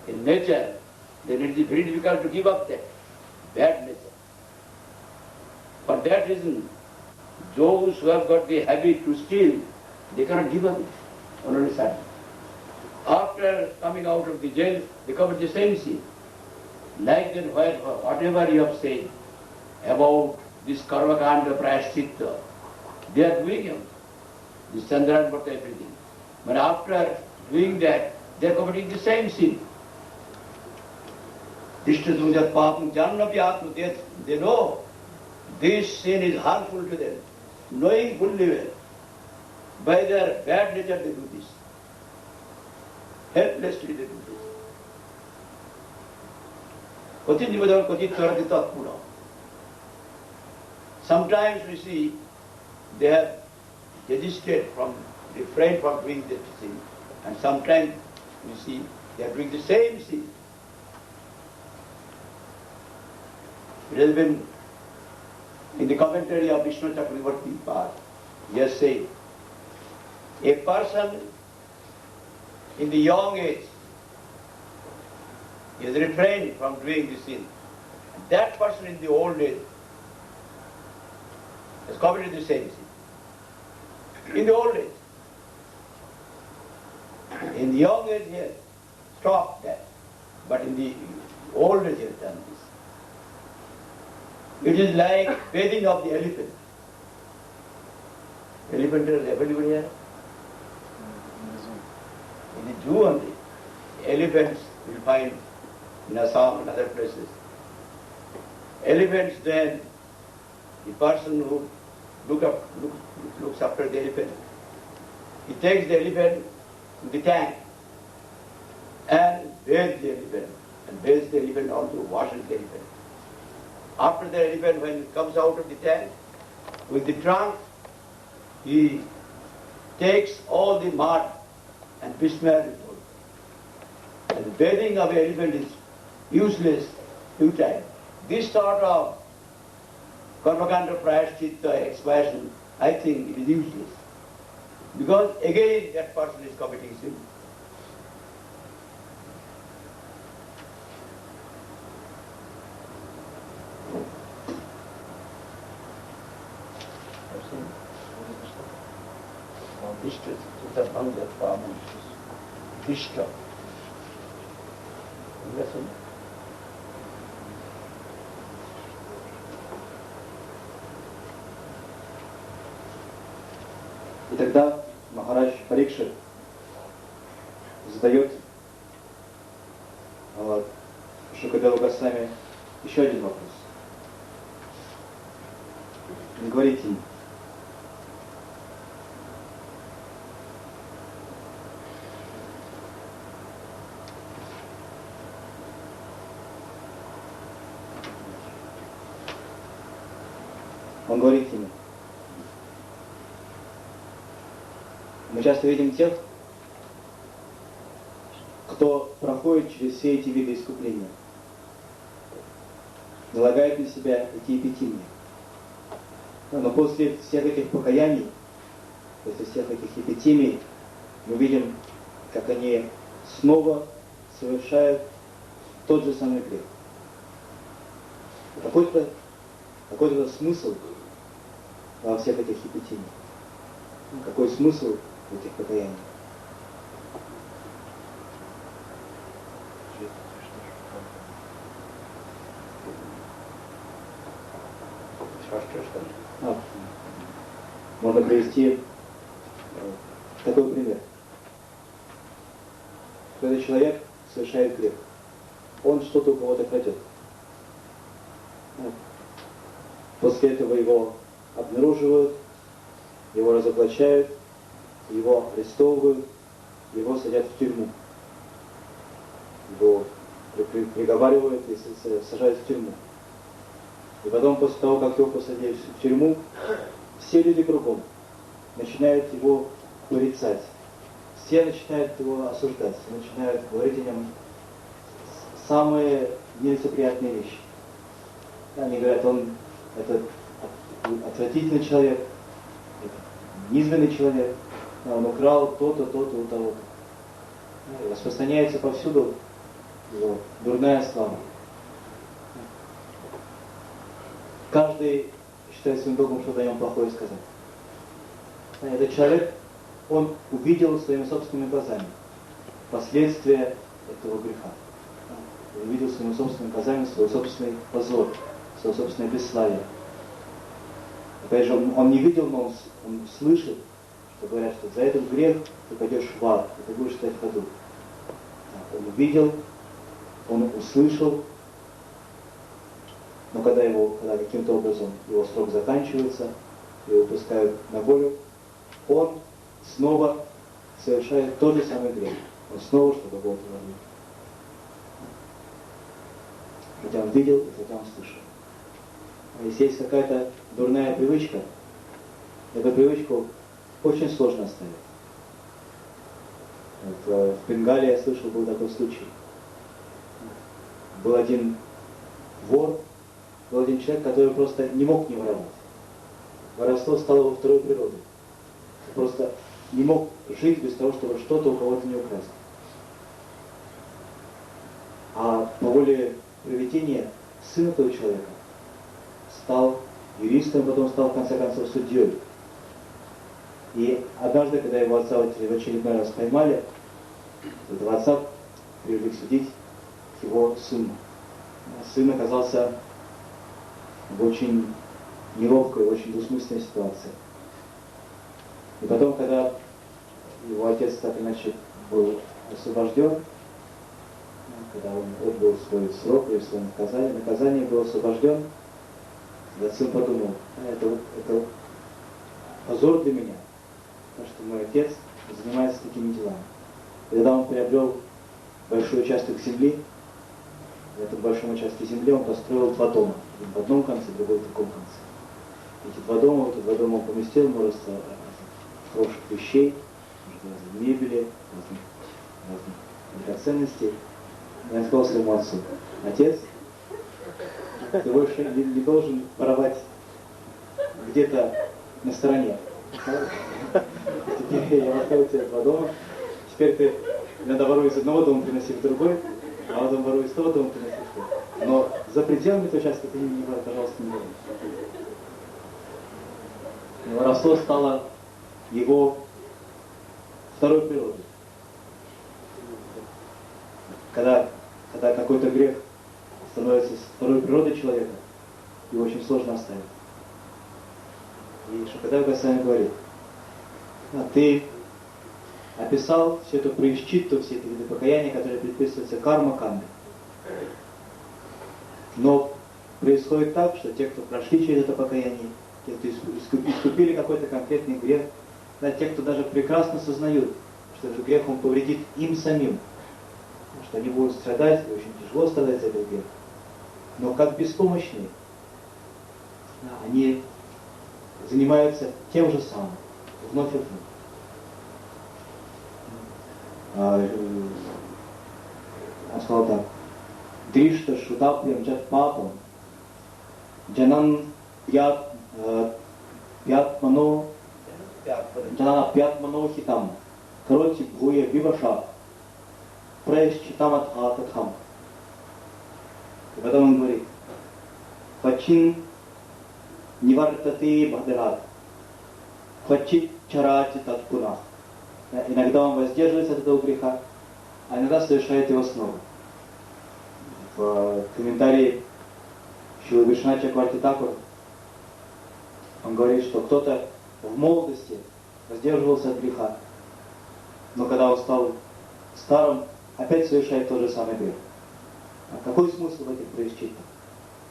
in nature, then it is very difficult to give up that bad nature. For that reason, those who have got the habit to steal, they cannot give up it on a sudden. After coming out of the jail, they commit the same sin. Like that, whatever you have said about this karma kanda prayaschitta, they are doing it. This Chandran Bhatta, everything. But after doing that, they are committing the same sin. They know this sin is harmful to them, knowing fully well. By their bad nature they do this. Helplessly they do this. Sometimes we see they have desisted from, refrained from doing that sin, and sometimes we see they are doing the same sin. It has been in the commentary of Vishnu Chakravarti Pad, he has said, a person in the young age is refrained from doing the sin. That person in the old age has committed the same sin. In the old age. In the young age he has stopped that. But in the old age he has done this. It is like bathing of the elephant. Elephant is available here. In the zoo only. Elephants you will find in Assam and other places. Elephants then, the person who looks after the elephant, he takes the elephant to the tank and bathes the elephant. And bathes the elephant also, washes the elephant. After the elephant, when it comes out of the tank, with the trunk, he takes all the mud and besmears it all. And the bathing of an elephant is useless, futile. This sort of karmakanda prayaschitta expansion, I think it is useless. Because again that person is committing sin. И тогда Махарадж Парикшит задает Шукадеву Госвами еще один вопрос. Он говорит ему: мы часто видим тех, кто проходит через все эти виды искупления, налагает на себя эти эпитимии. Но после всех этих покаяний, после всех этих эпитимий, мы видим, как они снова совершают тот же самый грех. Какой-то смысл во всех этих эпитимиях. Какой смысл в этих покаяниях? Можно привести такой пример. Когда человек совершает грех, он что-то у кого-то крадет. После этого его обнаруживают, его разоблачают, его арестовывают, его садят в тюрьму. Его приговаривают и сажают в тюрьму. И потом, после того, как его посадили в тюрьму, все люди кругом начинают его порицать. Все начинают его осуждать, начинают говорить о нем самые нелицеприятные вещи. Они говорят, он это отвратительный человек, низменный человек, он украл то-то, то-то, у того-то. Распространяется повсюду его дурная слава. Каждый считает своим долгом что-то о нем плохое сказать. Этот человек, он увидел своими собственными глазами последствия этого греха. Он увидел своими собственными глазами свой собственный позор, свое собственное бесславие. Опять же, он не видел, но он слышал, что говорят, что за этот грех ты пойдешь в ад, и ты будешь стоять в аду. Он увидел, он услышал, но когда каким-то образом его срок заканчивается, его выпускают на волю, он снова совершает тот же самый грех. Он снова что-то будет говорить. Хотя он видел, и хотя он слышал. А если есть какая-то дурная привычка, эту привычку очень сложно оставить. В Бенгалии я слышал, был такой случай. Был один вор, был один человек, который просто не мог не воровать. Воровство стало его второй природой. Он просто не мог жить без того, чтобы что-то у кого-то не украсть. А по воле провидения сын этого человека стал юристом, потом стал в конце концов судьей. И однажды, когда его отца в очередной раз поймали, этого отца привели судить его сына. Сын оказался в очень неловкой, очень двусмысленной ситуации. И потом, когда его отец так иначе был освобожден, когда он отбыл свой срок или свое наказание был освобожден, этот сын подумал, это позор для меня, потому что мой отец занимается такими делами. И тогда он приобрел большой участок земли. В этом большом участке земли он построил два дома. Один в одном конце, другой в другом конце. Эти два дома он поместил множество хороших вещей, разной мебели, разных драгоценностей. И он сказал своему отцу: отец, ты больше не должен воровать где-то на стороне. Теперь я оставил тебе два дома. Теперь ты иногда воруй из одного дома, приноси в другой, а потом воруй из того дома, приноси в другой. Но за пределами этого участка ты, пожалуйста, не воруй. Воровство стало его второй природы. Когда какой-то грех становится второй природой человека, его очень сложно оставить. И Шукадева Госвами говорит, ты описал всю эту праишчитту, все эти виды покаяния, которые предписываются карма-канды. Но происходит так, что те, кто прошли через это покаяние, те, кто искупили какой-то конкретный грех, да, те, кто даже прекрасно сознают, что этот грех он повредит им самим, что они будут страдать, и очень тяжело страдать за этот грех. Но как беспомощные, они занимаются тем же самым, вновь и вновь. Он сказал так: Дришта шутапьям джат папам джанан пятмано хитам короти бхуя виваша праишчитам атхататхам. И потом он говорит: Пачин нивартаты бхадарат хвачит чарати татпунах. Иногда он воздерживается от этого греха, а иногда совершает его снова. В комментарии Шрилы Вишванатха Чакраварти Такура он говорит, что кто-то в молодости воздерживался от греха, но когда он стал старым, опять совершает тот же самый грех. А какой смысл в этих праишчиттах?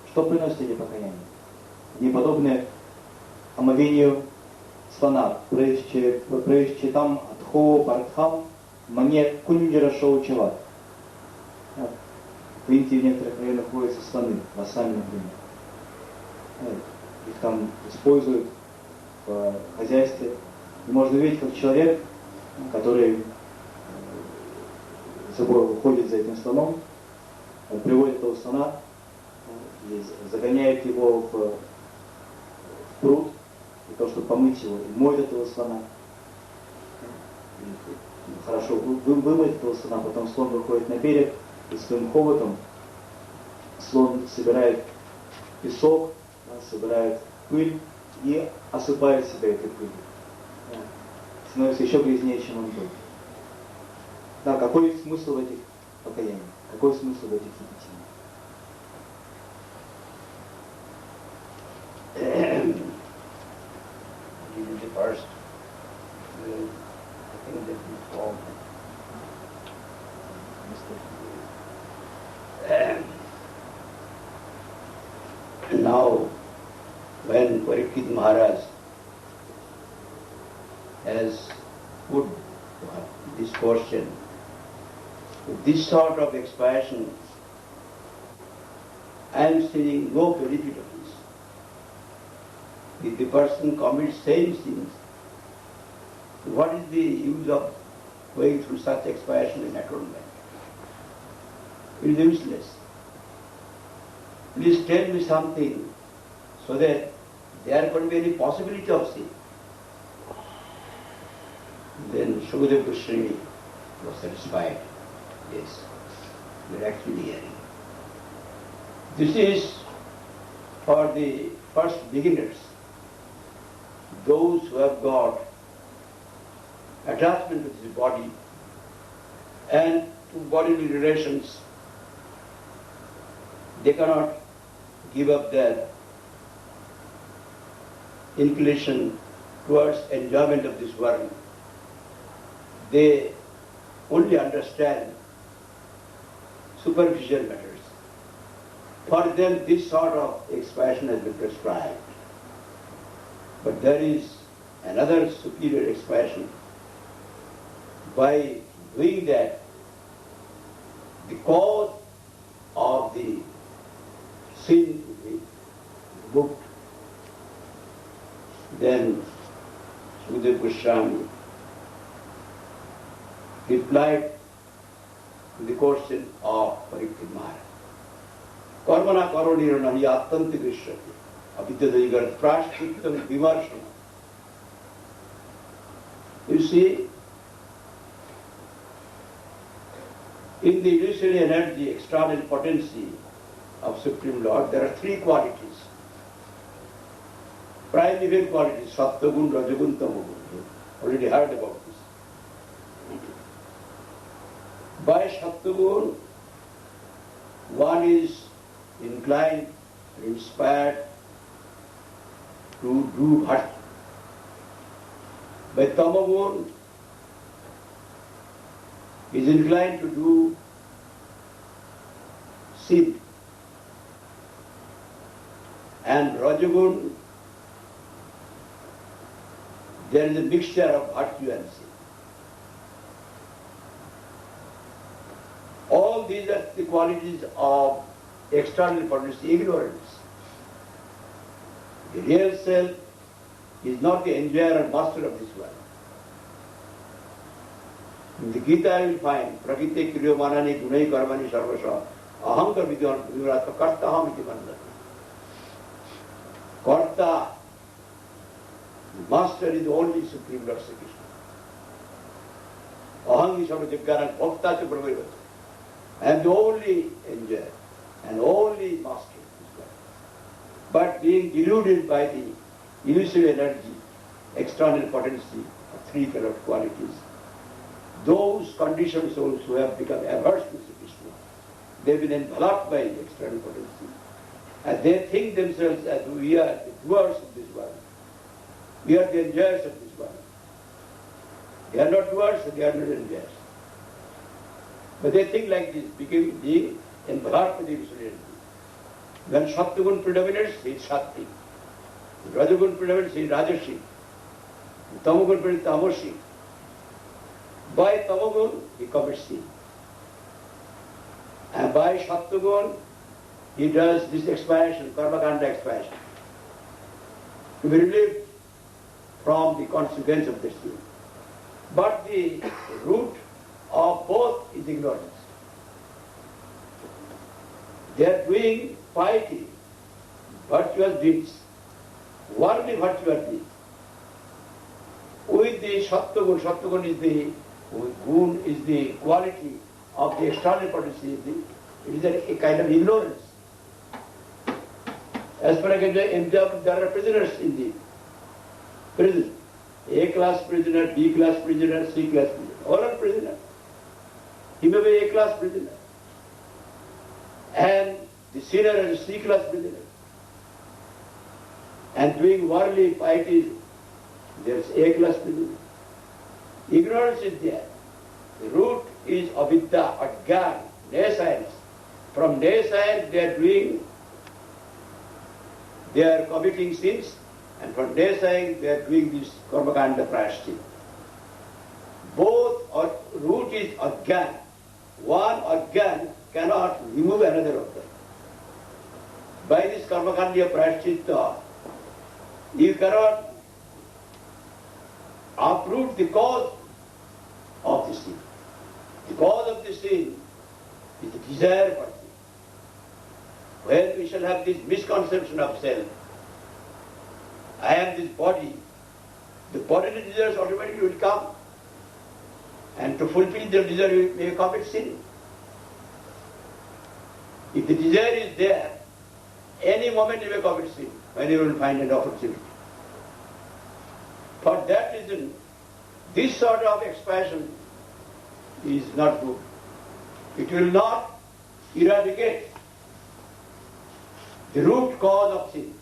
Что приносит эти покаяния? Они подобны омовению слона. Праишчитам атхо парадхам мне кунджара шоучават. В Индии в некоторых районах водятся слоны, в Ассаме, например. Их там используют в хозяйстве. И можно увидеть, как человек, который ходит за этим слоном, он приводит этого слона и загоняет его в пруд, для того, чтобы помыть его, и моет этого слона. И хорошо вымоет этого слона, потом слон выходит на берег, и своим хоботом слон собирает песок, собирает пыль и осыпает себя этой пылью. Становится еще грязнее, чем он был. Да, какой смысл в этих покаяниях? Какой смысл в этих хитиниях? First, I think that before now, when Parikshit Maharaj has put this question, this sort of expansion, I am seeing no benefit of this. If the person commits same sins, what is the use of going through such expiation and atonement? It is useless. Please tell me something so that there could be any possibility of sin. Then Shukadeva Goswami was satisfied. Yes, we are actually hearing. This is for the first beginners, those who have got attachment with the body and to bodily relations. They cannot give up their inclination towards enjoyment of this world. They only understand superficial matters. For them this sort of expansion has been prescribed. But there is another superior expansion. By doing that, the cause of the sin will be removed. Then Shukadeva Goswami replied to the question of Parikshit Maharaj. Karmana karonira nahi attanti grishyati avidyadaigar prashchittam vimarshana. You see, in the illusory energy, external potency of Supreme Lord, there are three qualities. Primeval qualities, Sattva Gun, Rajagun, Tamagun. You already heard about this. By Sattvagun, one is inclined, inspired to do Bhakti. By Tamagun, is inclined to do sin. And Rajagun, there is a mixture of Bhakti and sin. All these are the qualities of external potency, ignorance. The real self is not the enjoyer or master of this world. In the Gita you will find, Prakite Kriyo Manani Gunai Karmani Sarvasha Ahankar Vidyartha Karta Hamiti Bandhana. Karta, the master is the only Supreme Lord Sri Krishna. Aham Ishvara Jaggaran Bhakta Cha Prabhavata. I am the only enjoyer and only master of this world. But being deluded by the illusory energy, external potency of three colored qualities, those conditioned souls who have become averse to Sri Krishna, they have been enveloped by external potency. And they think themselves as we are the doers of this world. We are the enjoyers of this world. They are not doers, they are not enjoyers. But they think like this, being enveloped with the illusory energy. When Sattvagun predominates, he is Sattvic. When Rajagun predominates, he is Rajasic. When Tamagun predominates, Tamasic. By Tamagun, he commits sin. And by Sattvagun, he does this expansion, karma-kanda expansion, to be relieved from the consequence of this sin. But the root of both is ignorance. They are doing piety, virtuous deeds, worldly virtuous deeds. With the Sattvagun is the gun is the quality of the external potency. It is a kind of ignorance. As for example, there are prisoners in the prison. A-class prisoner, B-class prisoner, C-class prisoner. All are prisoners. He may be A-class prisoner. And the sinner is a C-class prisoner. And doing worldly piety, there is A-class prisoner. Ignorance is there. The root is avidya, ajnana, nescience. From nescience they are committing sins, and from nescience they are doing this karma-kanda prayashchit. Both root is ajnana. One ajnana cannot remove another of them. By this karma-kanda prayashchitta, you cannot uproot the cause of the sin. The cause of the sin is the desire for sin. When we shall have this misconception of self, I am this body, the bodily desires automatically will come. And to fulfill the desire, you may commit sin. If the desire is there, any moment you may commit sin, when you will find an opportunity. For that reason, this sort of expansion is not good. It will not eradicate the root cause of sin.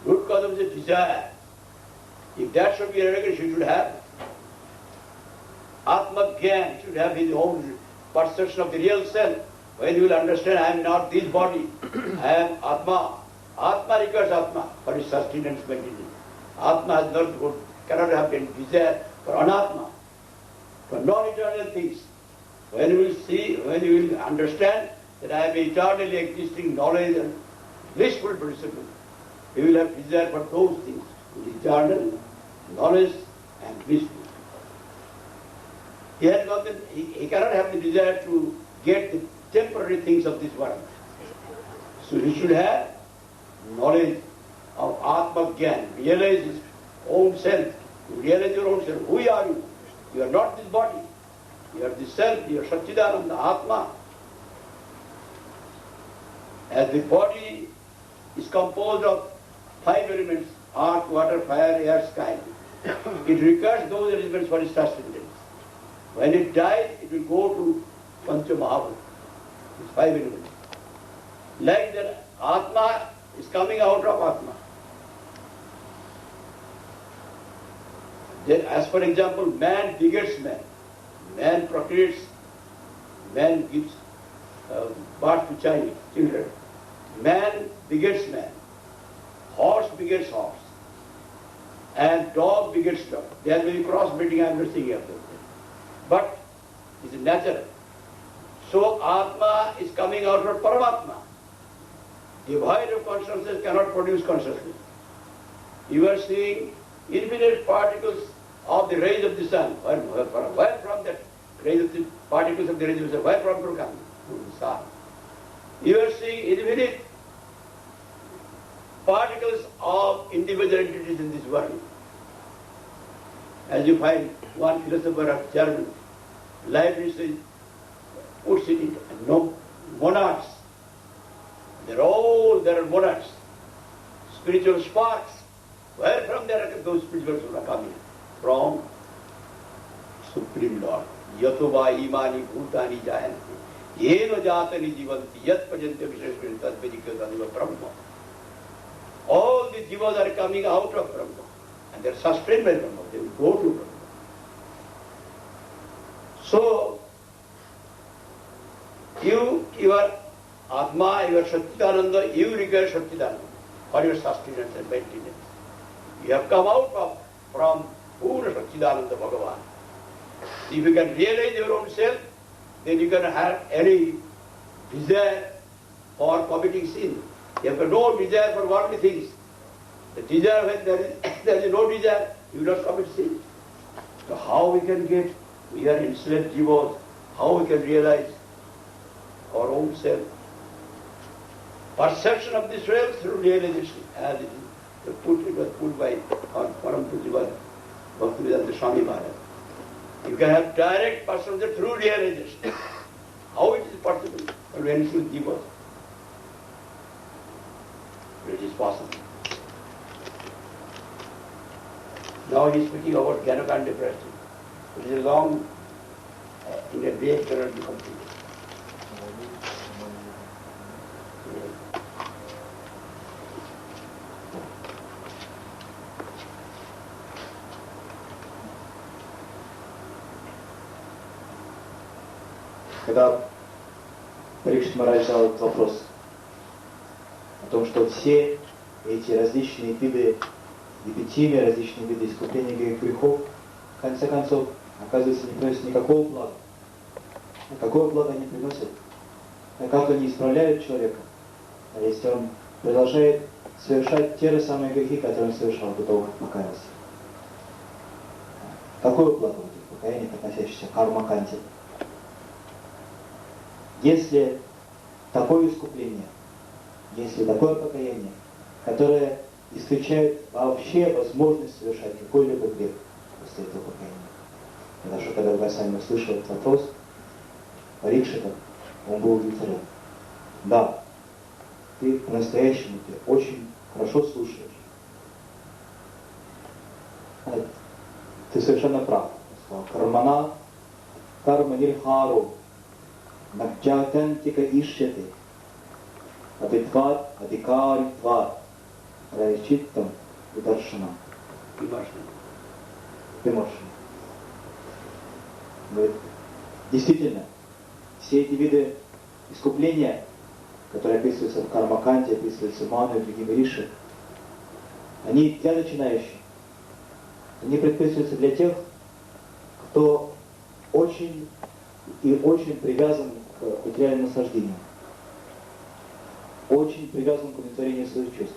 Root cause of the desire. If that should be eradicated, he should have Atma Gyan, should have his own perception of the real self. When you will understand, I am not this body, I am Atma. Atma requires Atma for his sustenance maintenance. Atma has not good, cannot have any desire for Anatma, for non-eternal things. When you will see, when you will understand that I am eternally existing knowledge and blissful principle, you will have desire for those things, eternal knowledge and blissful. He has got he cannot have the desire to get the temporary things of this world. So he should have knowledge of Atma Gyan, realize his own self. You realize your own self. Who are you? You are not this body. You are the self, you are Satchidananda, Atma. As the body is composed of 5 elements, earth, water, fire, air, sky, it requires those elements for its sustenance. When it dies, it will go to Pancha Mahabhuta. It's 5 elements. Like that, Atma is coming out of Atma. Then, as for example, man begets man. Man procreates, man gives birth to children. Man begets man. Horse begets horse. And dog begets dog. There will be crossbreeding, I am not saying about that. But it is natural. So Atma is coming out of Paramatma. Devoid of consciousness cannot produce consciousness. You are seeing infinite particles of the rays of the sun. Where from that rays of the particles of the rays of the sun? Where from to come? From the sun. You are seeing infinite particles of individual entities in this world. As you find one philosopher of German, Leibniz puts it in monads. There are monads, spiritual sparks. Where from there those spiritual sparks are coming? From Supreme Lord. Yatova imani bhutani jayanti. Yeno jatani jivanti yat pajante visheshvin tadvedikataniva Brahma. All the jivas are coming out of Brahma. And they are sustained by Brahma. They will go to Brahma. So, your Atma, your Satchidananda, you require Satchidananda for your sustenance and maintenance. You have come out from Pura Satchidananda Bhagavan. If you can realize your own self, then you can have any desire for committing sin. You have no desire for worldly things. The desire, when there is no desire, you will not commit sin. So how we can get, we are enslaved jivas, how we can realize our own self? Perception of this realm through realization, as it was put by our Param Pujya Bhakti Swami Maharaja. You can have direct perception through realization. How it is possible for enslaved jivas? It is possible. Now he is speaking about Jnanakanda Prasthi. It is long, in a day it cannot be completed. Когда Парикшит Махарадж задал этот вопрос о том, что все эти различные виды эпитимии, различные виды искупления грехов, в конце концов, оказывается, не приносят никакого блага. Какое благо они приносят? Как они исправляют человека, если он продолжает совершать те же самые грехи, которые он совершал до того, как покаялся? Какое благо в этих покаяниях, относящихся к карма-канте? Если такое искупление, если такое покаяние, которое исключает вообще возможность совершать какой-либо грех после этого покаяния. Потому что когда Госвами услышал этот вопрос, Парикшита, он был удовлетворен. Да, ты по-настоящему, ты очень хорошо слушаешь. Ты совершенно прав. Кармана, карма нирхару, накджатантика ишьяты, адитват, адикаритват, райчиттам и даршанам. Вимаршана. Действительно, все эти виды искупления, которые описываются в кармаканте, описываются в Ману и другими риши, они для начинающих. Они предписываются для тех, кто очень и очень привязан к материальному наслаждению, очень привязан к удовлетворению своих чувств.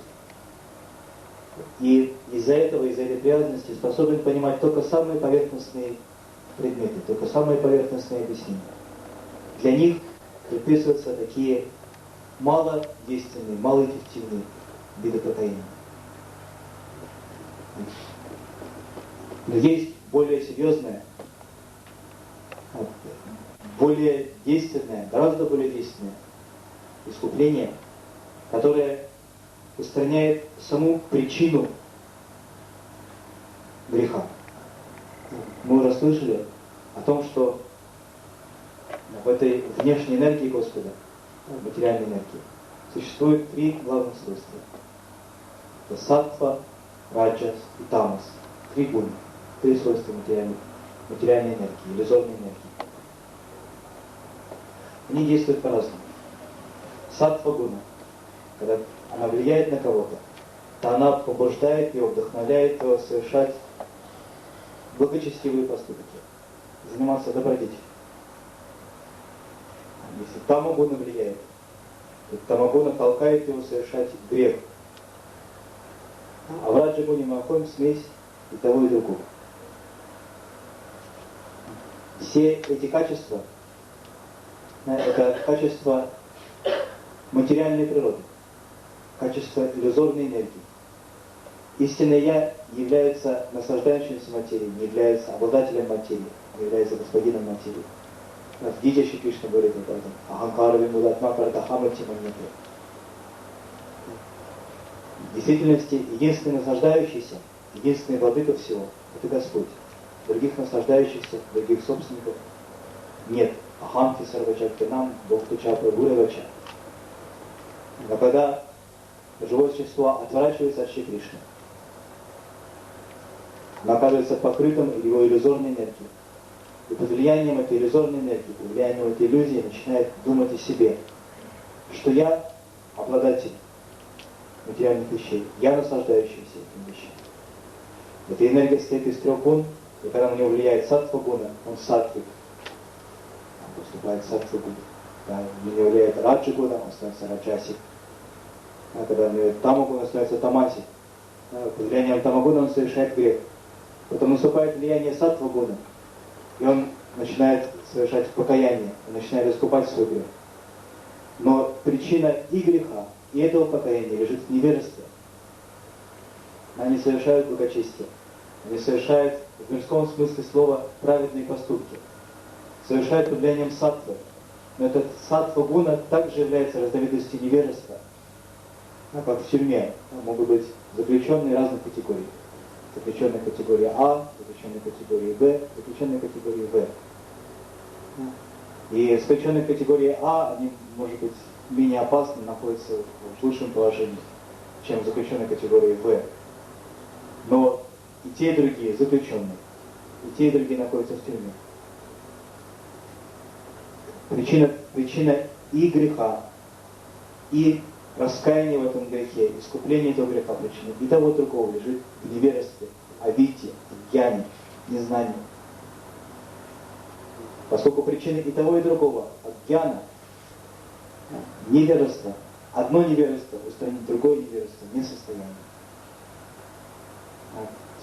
И из-за этого, из-за этой привязанности способен понимать только самые поверхностные предметы, только самые поверхностные объяснения. Для них предписываются такие малодейственные, малоэффективные виды покаяния. Но есть более серьезное, более действенное, гораздо более действенное искупление, которое устраняет саму причину греха. Мы уже слышали о том, что в этой внешней энергии Господа, материальной энергии, существует три главных свойства. Это саттва, раджас и тамас. Три гуна, три свойства материальной энергии, иллюзорной энергии. Они действуют по-разному. Саттва гуна, когда она влияет на кого-то, то она побуждает его, вдохновляет его совершать благочестивые поступки, заниматься добродетелью. Если тамагуна влияет, то тамагуна толкает его совершать грех. А в раджагуне мы находим смесь и того, и другого. Все эти качества, это качество материальной природы, качество иллюзорной энергии. Истинное Я является наслаждающимся материей, не является обладателем материи, не является господином материи. В Гите Шри Кришна говорит об этом. Аханкара вимудатма картахамати маньяте. В действительности, единственный наслаждающийся, единственный владыка всего – это Господь. Других наслаждающихся, других собственников нет. Ахамти сарвачактинам бхактуча прабхуравача. Но когда живое существо отворачивается от Шри Кришны, оно оказывается покрытым его иллюзорной энергией. И под влиянием этой иллюзорной энергии, под влиянием этой иллюзии начинает думать о себе, что я обладатель материальных вещей, я наслаждающийся этими вещами. Эта энергия состоит из трех гун, и когда на него влияет саттва гуна, он саттвик, он поступает саттва гуна. Когда на него влияет раджа гуна, он становится раджасик. А когда на него тамагуна, он становится тамасик. Под влиянием тамагуна он совершает грех. Потом наступает влияние саттва гуна, и он начинает совершать покаяние, он начинает искупать свой грех. Но причина и греха, и этого покаяния лежит в невежестве. Они совершают благочестие, они совершают в мирском смысле слова праведные поступки, совершают под влиянием саттвы. Но этот саттва гуна также является разновидностью невежества. Как в тюрьме могут быть заключенные разных категорий. Заключенная категория А, заключенная категория Б, заключенная категория В. И заключенные категории А, они, может быть, менее опасны, находятся в лучшем положении, чем заключенные категории В. Но и те, и другие заключенные, и те, и другие находятся в тюрьме. Причина и греха, и раскаяние в этом грехе, искупление этого греха причины, и того и другого лежит в невежестве, авите, в гьяне, незнании. Поскольку причины и того, и другого от гьяна, невежество, одно невежество устранить другое невежество не в состоянии.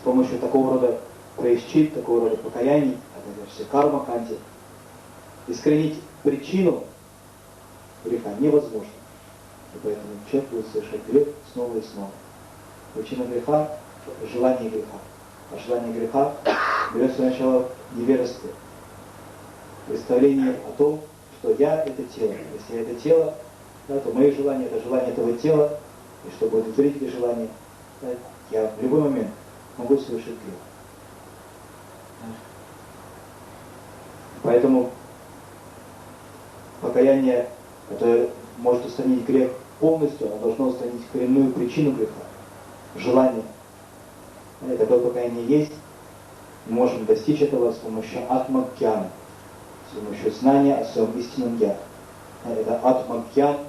С помощью такого рода праишчит, такого рода покаяний, это все карма канти, искоренить причину греха невозможно. И поэтому человек будет совершать грех снова и снова. Причина греха – желание греха. А желание греха берется начало в невежестве. Представление о том, что я – это тело. Если я – это тело, да, то мои желания – это желание этого тела. И чтобы удовлетворить эти желания, да, я в любой момент могу совершить грех. Поэтому покаяние, которое может устранить грех полностью, оно должно устранить коренную причину греха, желание. И такое покаяние есть. Мы можем достичь этого с помощью атма-гьяна, с помощью знания о своем истинном я. Это атма-гьян,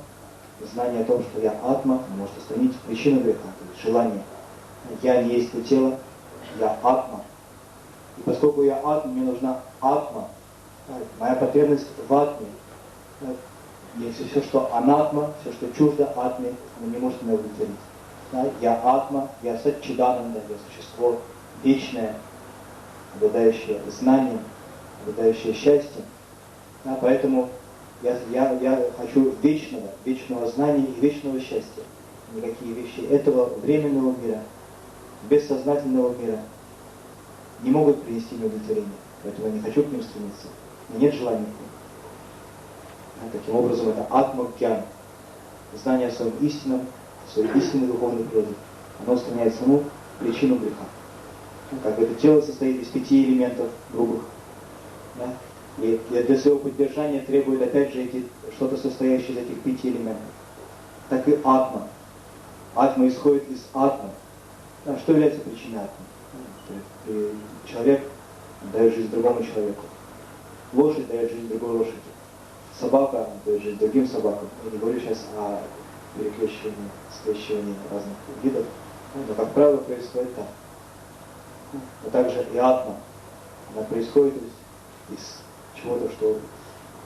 знание о том, что я атма, может устранить причину греха, то есть желание. Я не есть то тело, я атма. И поскольку я атма, мне нужна атма, моя потребность в атме. Если все, что анатма, все, что чуждо атме, оно не может меня удовлетворить. Да? Я атма, я саччидананда, я существо вечное, обладающее знанием, обладающее счастьем. Да? Поэтому я хочу вечного знания и вечного счастья. Никакие вещи этого временного мира, бессознательного мира не могут принести мне удовлетворение. Поэтому я не хочу к ним стремиться. У меня нет желания к ним. Таким образом, это атма-гьян, знание о своем истинном, о своей истинной духовной природе. Оно устраняет саму причину греха. Как это тело состоит из 5 элементов грубых. Да? И для своего поддержания требует опять же что-то состоящее из этих 5 элементов. Так и атма. Атма исходит из атмы. Да, что является причиной атмы? Человек дает жизнь другому человеку. Лошадь дает жизнь другой лошади. Собака дает жизнь другим собакам. Я не говорю сейчас о скрещивании разных видов, но, как правило, происходит так. Но также и атма. Она происходит из чего-то, что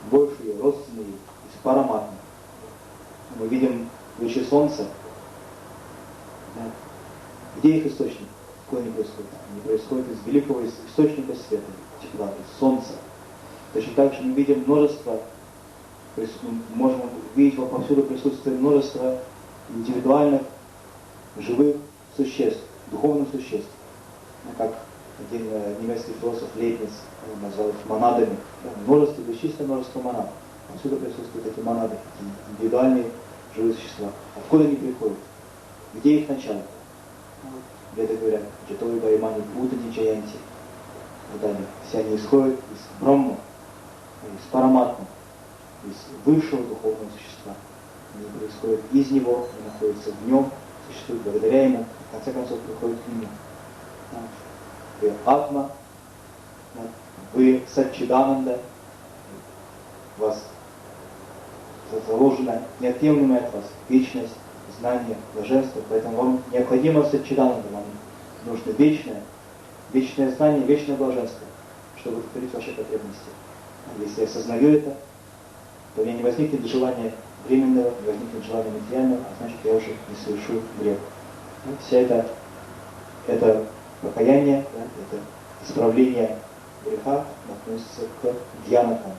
больше ее, родственнее, из параматмы. Мы видим лучи солнца. Да? Где их источник? Откуда они происходят? Они происходят из великого источника света, тепла, из солнца. Точно так же мы видим множество, мы можем видеть повсюду присутствие множества индивидуальных, живых существ, духовных существ. Как один немецкий философ Лейбниц назвал их монадами. Множество, бесчисленное множество монад. Отсюда присутствуют эти монады, эти индивидуальные живые существа. Откуда они приходят? Где их начало? Веды говорят, Джатови Баймани Будани Джаянти. Все они исходят из Брахмы, из Параматмы, из высшего духовного существа. Они происходят из него, они находятся в нем, существуют благодаря ему, в конце концов приходят к нему. Вы Атма, вы Саччидананда, у вас заложена неотъемлемая от вас вечность, знание, блаженство, поэтому вам необходимо Саччидананда, вам нужно вечное знание, вечное блаженство, чтобы удовлетворить ваши потребности. Если я осознаю это, то у меня не возникнет желания временного, не возникнет желания материального, а значит я уже не совершу грех. Вся это покаяние, да, это исправление греха относится к дьянакам.